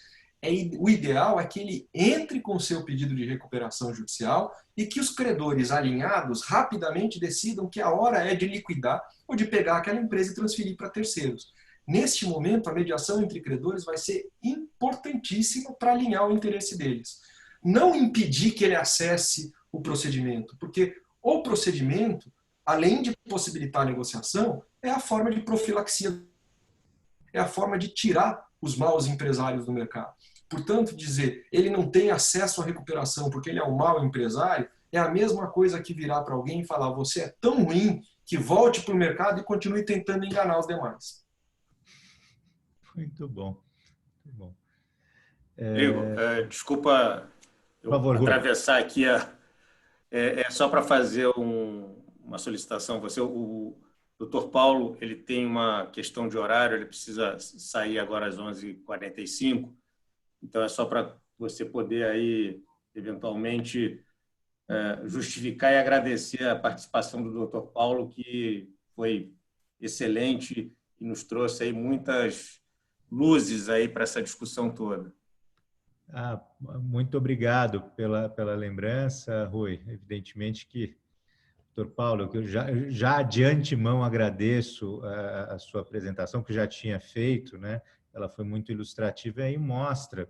o ideal é que ele entre com o seu pedido de recuperação judicial e que os credores alinhados rapidamente decidam que a hora é de liquidar ou de pegar aquela empresa e transferir para terceiros. Neste momento, a mediação entre credores vai ser importantíssima para alinhar o interesse deles. Não impedir que ele acesse o procedimento, porque o procedimento, além de possibilitar a negociação, é a forma de profilaxia é a forma de tirar os maus empresários do mercado. Portanto, dizer ele não tem acesso à recuperação porque ele é um mau empresário é a mesma coisa que virar para alguém e falar: você é tão ruim que volte para o mercado e continue tentando enganar os demais. Muito bom. Muito bom. Rodrigo, desculpa eu Por favor, atravessar aqui. Só para fazer uma solicitação. O Dr. Paulo, ele tem uma questão de horário, ele precisa sair agora às 11h45. Então, é só para você poder aí, eventualmente, justificar e agradecer a participação do Dr. Paulo, que foi excelente e nos trouxe aí muitas luzes aí para essa discussão toda. Muito obrigado pela lembrança, Rui. Evidentemente que, doutor Paulo, eu já de antemão agradeço a sua apresentação, que já tinha feito, né? Ela foi muito ilustrativa e mostra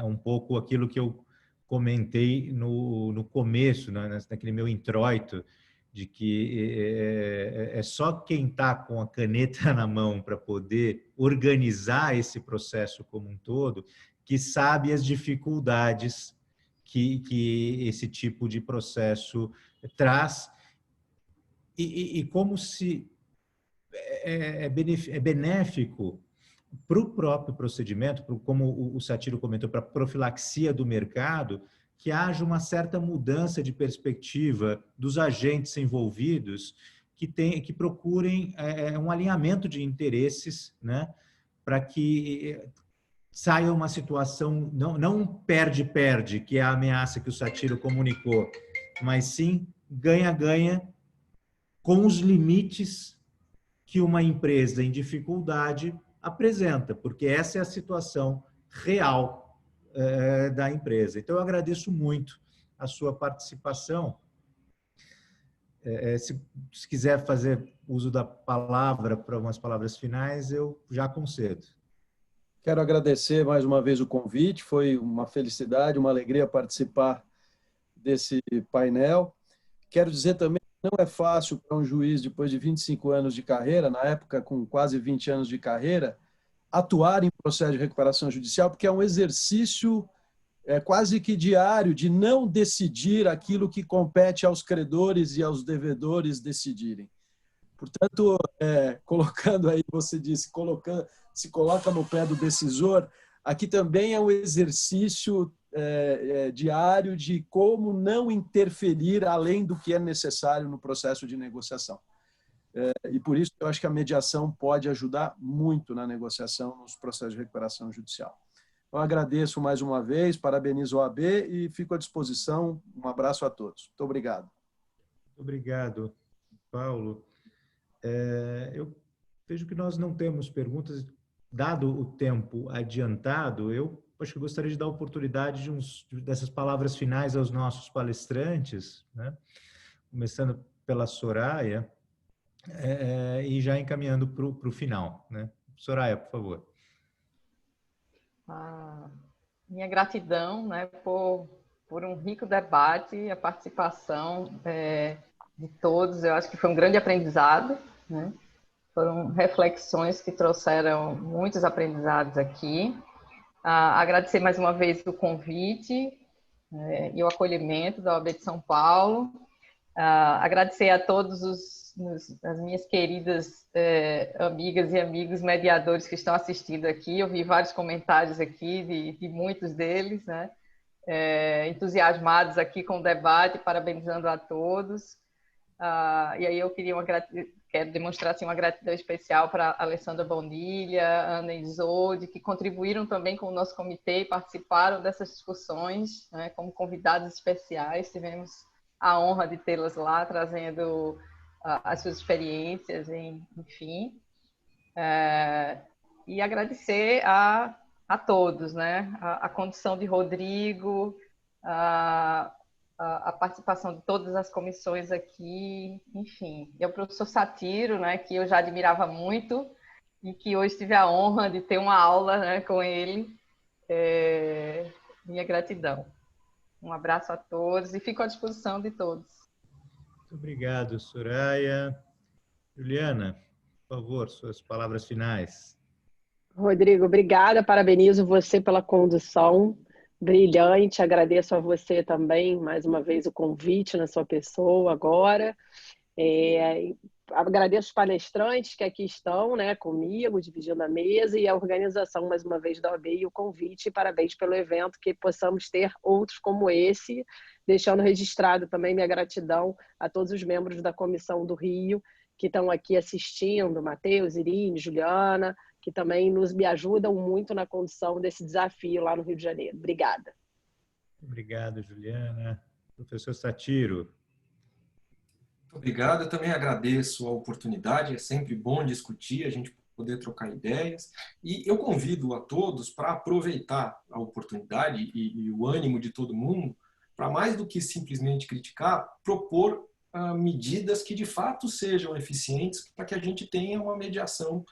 um pouco aquilo que eu comentei no começo, né? Naquele meu introito, de que é só quem está com a caneta na mão para poder organizar esse processo como um todo que sabe as dificuldades que esse tipo de processo traz e como se é benéfico para o próprio procedimento, como o Satiro comentou, para a profilaxia do mercado, que haja uma certa mudança de perspectiva dos agentes envolvidos que procurem um alinhamento de interesses, né, para que saia uma situação, não perde-perde, que é a ameaça que o Satiro comunicou, mas sim ganha-ganha com os limites que uma empresa em dificuldade apresenta, porque essa é a situação real da empresa. Então, eu agradeço muito a sua participação. Se quiser fazer uso da palavra para algumas palavras finais, eu já concedo. Quero agradecer mais uma vez o convite, foi uma felicidade, uma alegria participar desse painel. Quero dizer também que não é fácil para um juiz, depois de 25 anos de carreira, na época com quase 20 anos de carreira, atuar em processo de recuperação judicial, porque é um exercício quase que diário de não decidir aquilo que compete aos credores e aos devedores decidirem. Portanto, colocando aí, você disse, se coloca no pé do decisor, aqui também é um exercício diário de como não interferir além do que é necessário no processo de negociação. E por isso eu acho que a mediação pode ajudar muito na negociação nos processos de recuperação judicial. Então, agradeço mais uma vez, parabenizo o OAB e fico à disposição. Um abraço a todos. Muito obrigado. Muito obrigado, Paulo. Eu vejo que nós não temos perguntas. Dado o tempo adiantado, eu acho que eu gostaria de dar a oportunidade dessas palavras finais aos nossos palestrantes, né? Começando pela Soraya, e já encaminhando para o final, né? Soraya, por favor. Minha gratidão, né, por um rico debate, a participação de todos. Eu acho que foi um grande aprendizado, né? Foram reflexões que trouxeram muitos aprendizados aqui. Agradecer mais uma vez o convite e o acolhimento da OAB de São Paulo. Agradecer a todos as minhas queridas amigas e amigos mediadores que estão assistindo aqui. Eu vi vários comentários aqui de muitos deles, né? Entusiasmados aqui com o debate, parabenizando a todos. E aí eu quero demonstrar assim, uma gratidão especial para a Alessandra Bonilha, Ana Isolde, que contribuíram também com o nosso comitê e participaram dessas discussões, né, como convidados especiais. Tivemos a honra de tê-las lá, trazendo as suas experiências, enfim. E agradecer a todos, né, a condição de Rodrigo, a participação de todas as comissões aqui, enfim. E o professor Satiro, né, que eu já admirava muito e que hoje tive a honra de ter uma aula, né, com ele. Minha gratidão. Um abraço a todos e fico à disposição de todos. Muito obrigado, Soraya. Juliana. Por favor, suas palavras finais. Rodrigo, obrigada, parabenizo você pela condução brilhante, agradeço a você também, mais uma vez, o convite na sua pessoa agora. Agradeço os palestrantes que aqui estão, né, comigo, dividindo a mesa, e a organização, mais uma vez, da OAB e o convite. Parabéns pelo evento, que possamos ter outros como esse, deixando registrado também minha gratidão a todos os membros da Comissão do Rio, que estão aqui assistindo, Matheus, Irine, Juliana, que também me ajudam muito na condução desse desafio lá no Rio de Janeiro. Obrigada. Obrigado, Juliana. Professor Satiro. Muito obrigado. Eu também agradeço a oportunidade. É sempre bom discutir, a gente poder trocar ideias. E eu convido a todos para aproveitar a oportunidade e o ânimo de todo mundo para, mais do que simplesmente criticar, propor medidas que de fato sejam eficientes para que a gente tenha uma mediação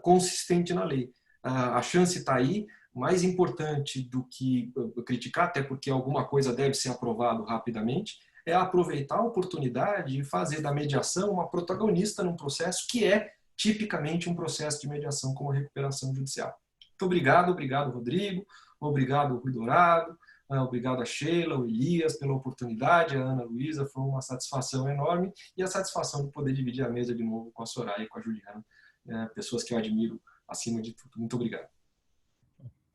consistente na lei. A chance está aí. Mais importante do que criticar, até porque alguma coisa deve ser aprovado rapidamente, é aproveitar a oportunidade e fazer da mediação uma protagonista num processo que é tipicamente um processo de mediação como a recuperação judicial. Muito obrigado, Rodrigo, obrigado, Rui Dourado, obrigado a Sheila, o Elias pela oportunidade, a Ana Luísa, foi uma satisfação enorme, e a satisfação de poder dividir a mesa de novo com a Soraya e com a Juliana, pessoas que eu admiro acima de tudo. Muito obrigado.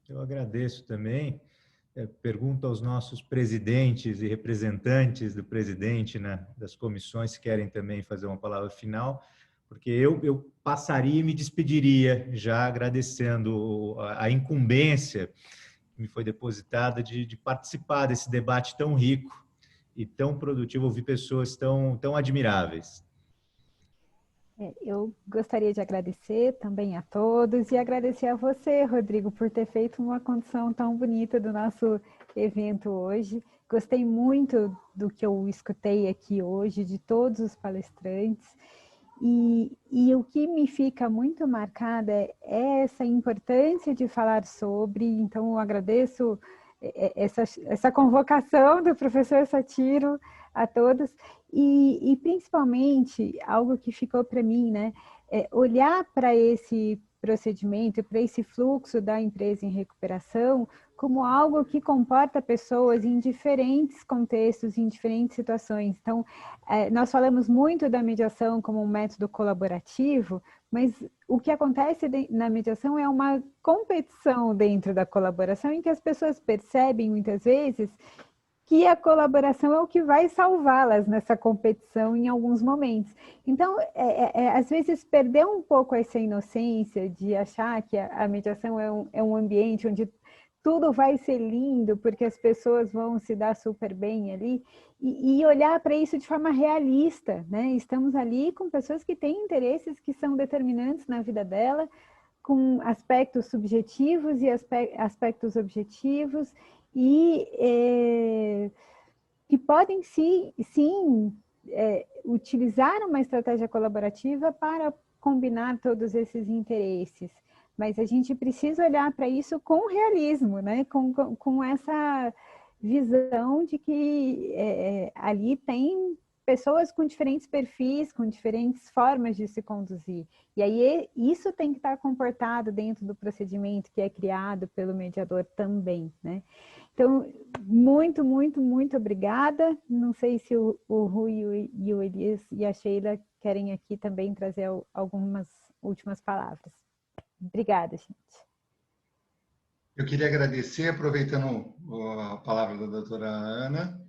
Eu agradeço também. Pergunto aos nossos presidentes e representantes do presidente, né, das comissões, se querem também fazer uma palavra final, porque eu passaria e me despediria já agradecendo a incumbência que me foi depositada de participar desse debate tão rico e tão produtivo, ouvir pessoas tão admiráveis. Eu gostaria de agradecer também a todos e agradecer a você, Rodrigo, por ter feito uma condução tão bonita do nosso evento hoje. Gostei muito do que eu escutei aqui hoje, de todos os palestrantes. E o que me fica muito marcada é essa importância de falar sobre. Então, eu agradeço essa convocação do professor Satiro a todos. E principalmente, algo que ficou para mim, né, olhar para esse procedimento, para esse fluxo da empresa em recuperação, como algo que comporta pessoas em diferentes contextos, em diferentes situações. Então, nós falamos muito da mediação como um método colaborativo, mas o que acontece na mediação é uma competição dentro da colaboração, em que as pessoas percebem, muitas vezes, que a colaboração é o que vai salvá-las nessa competição em alguns momentos. Então, às vezes, perder um pouco essa inocência de achar que a mediação é um ambiente onde tudo vai ser lindo, porque as pessoas vão se dar super bem ali, e olhar para isso de forma realista, né? Estamos ali com pessoas que têm interesses que são determinantes na vida dela, com aspectos subjetivos e aspectos objetivos, e que podem sim utilizar uma estratégia colaborativa para combinar todos esses interesses. Mas a gente precisa olhar para isso com realismo, né? Com essa visão de que ali tem pessoas com diferentes perfis, com diferentes formas de se conduzir. E aí isso tem que estar comportado dentro do procedimento que é criado pelo mediador também, né? Então, muito, muito, muito obrigada. Não sei se o Rui e o Elias e a Sheila querem aqui também trazer algumas últimas palavras. Obrigada, gente. Eu queria agradecer, aproveitando a palavra da doutora Ana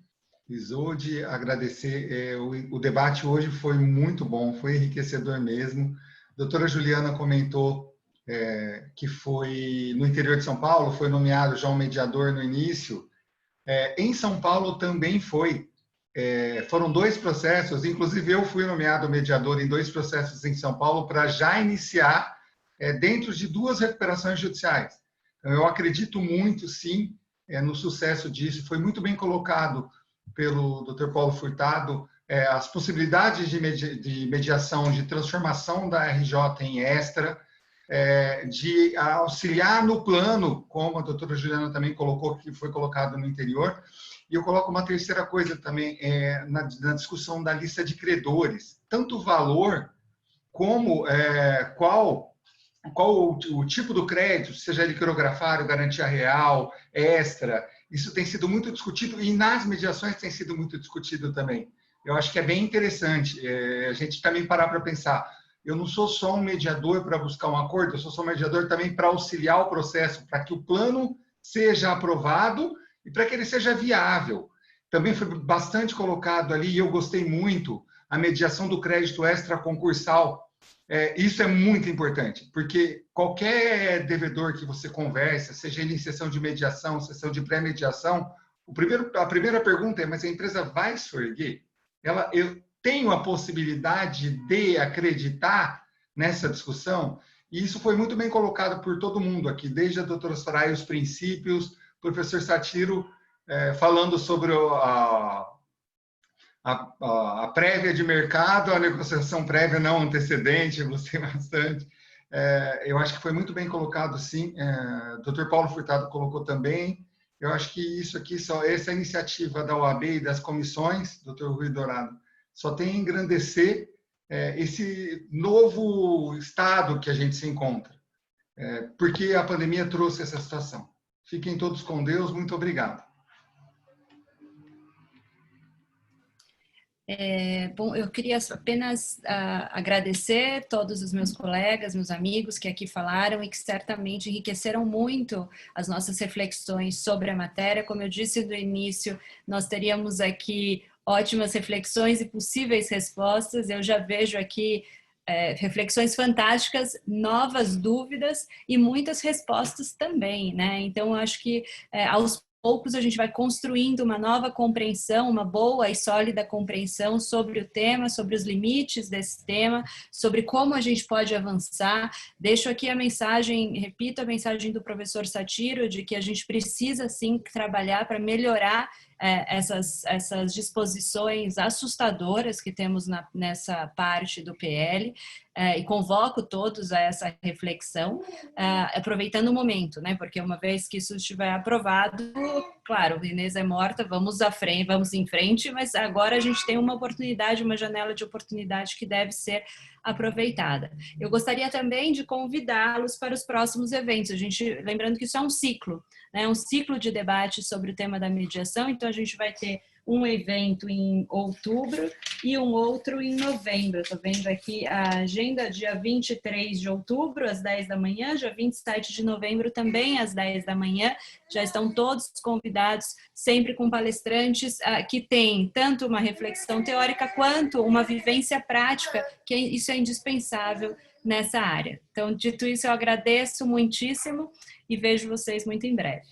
Isolde, agradecer. O debate hoje foi muito bom, foi enriquecedor mesmo. A doutora Juliana comentou que foi no interior de São Paulo, foi nomeado já um mediador no início. Em São Paulo também foi. Foram 2 processos, inclusive eu fui nomeado mediador em 2 processos em São Paulo para já iniciar dentro de 2 recuperações judiciais. Então, eu acredito muito, sim, no sucesso disso. Foi muito bem colocado pelo Dr. Paulo Furtado as possibilidades de mediação, de transformação da RJ em extra, de auxiliar no plano, como a doutora Juliana também colocou, que foi colocado no interior. E eu coloco uma terceira coisa também, na discussão da lista de credores. Tanto o valor qual o tipo do crédito, seja ele quirografário, garantia real, extra, isso tem sido muito discutido e nas mediações tem sido muito discutido também. Eu acho que é bem interessante a gente também parar para pensar. Eu não sou só um mediador para buscar um acordo, eu sou um mediador também para auxiliar o processo, para que o plano seja aprovado e para que ele seja viável. Também foi bastante colocado ali, e eu gostei muito, a mediação do crédito extra-concursal. Isso é muito importante, porque qualquer devedor que você conversa, seja ele em sessão de mediação, sessão de pré-mediação, a primeira pergunta é, mas a empresa vai se erguer? Eu tenho a possibilidade de acreditar nessa discussão? E isso foi muito bem colocado por todo mundo aqui, desde a doutora Soraya, os princípios, o professor Satiro falando sobre a prévia de mercado, a negociação prévia não antecedente, eu gostei bastante. Eu acho que foi muito bem colocado, sim. O Dr. Paulo Furtado colocou também. Eu acho que isso aqui, essa iniciativa da OAB e das comissões, Dr. Rui Dourado, só tem a engrandecer esse novo estado que a gente se encontra, porque a pandemia trouxe essa situação. Fiquem todos com Deus, muito obrigado. Bom, eu queria apenas agradecer todos os meus colegas, meus amigos que aqui falaram e que certamente enriqueceram muito as nossas reflexões sobre a matéria. Como eu disse no início, nós teríamos aqui ótimas reflexões e possíveis respostas. Eu já vejo aqui reflexões fantásticas, novas dúvidas e muitas respostas também, né? Então, eu acho que aos poucos a gente vai construindo uma nova compreensão, uma boa e sólida compreensão sobre o tema, sobre os limites desse tema, sobre como a gente pode avançar. Deixo aqui a mensagem, repito a mensagem do professor Satiro, de que a gente precisa sim trabalhar para melhorar essas disposições assustadoras que temos nessa parte do PL, e convoco todos a essa reflexão, aproveitando o momento, né? Porque uma vez que isso estiver aprovado, claro, Inês é morta, vamos em frente, mas agora a gente tem uma oportunidade, uma janela de oportunidade que deve ser aproveitada. Eu gostaria também de convidá-los para os próximos eventos, lembrando que isso é um ciclo, né? Um ciclo de debate sobre o tema da mediação, então a gente vai ter um evento em outubro e um outro em novembro. Estou vendo aqui a agenda, dia 23 de outubro, às 10 da manhã, dia 27 de novembro, também às 10 da manhã. Já estão todos convidados, sempre com palestrantes que têm tanto uma reflexão teórica quanto uma vivência prática, que isso é indispensável nessa área. Então, dito isso, eu agradeço muitíssimo e vejo vocês muito em breve.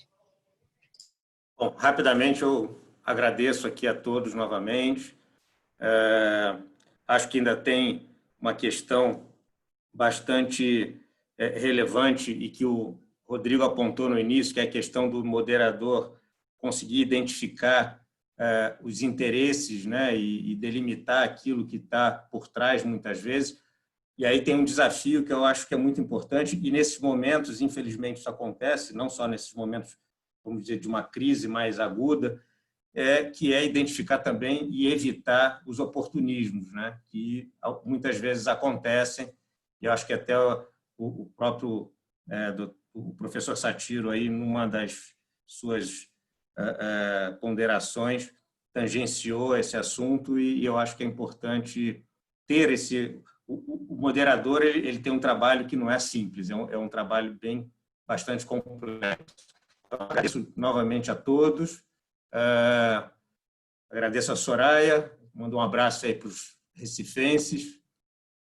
Bom, rapidamente eu agradeço aqui a todos novamente. Acho que ainda tem uma questão bastante relevante e que o Rodrigo apontou no início, que é a questão do moderador conseguir identificar os interesses, né, e delimitar aquilo que está por trás, muitas vezes. E aí tem um desafio que eu acho que é muito importante, e nesses momentos, infelizmente, isso acontece, não só nesses momentos, vamos dizer, de uma crise mais aguda, que é identificar também e evitar os oportunismos, né? Que muitas vezes acontecem, e eu acho que até o próprio o professor Satiro, aí, numa das suas ponderações, tangenciou esse assunto, e eu acho que é importante ter esse... O moderador ele tem um trabalho que não é simples, é um trabalho bastante complexo. Então, agradeço novamente a todos. Agradeço a Soraya, mando um abraço aí para os recifenses,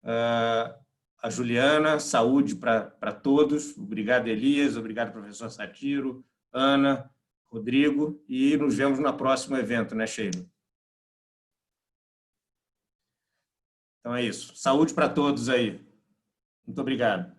a Juliana, saúde para todos, obrigado Elias, obrigado professor Satiro, Ana, Rodrigo, e nos vemos no próximo evento, né, Sheila? Então é isso, saúde para todos aí, muito obrigado.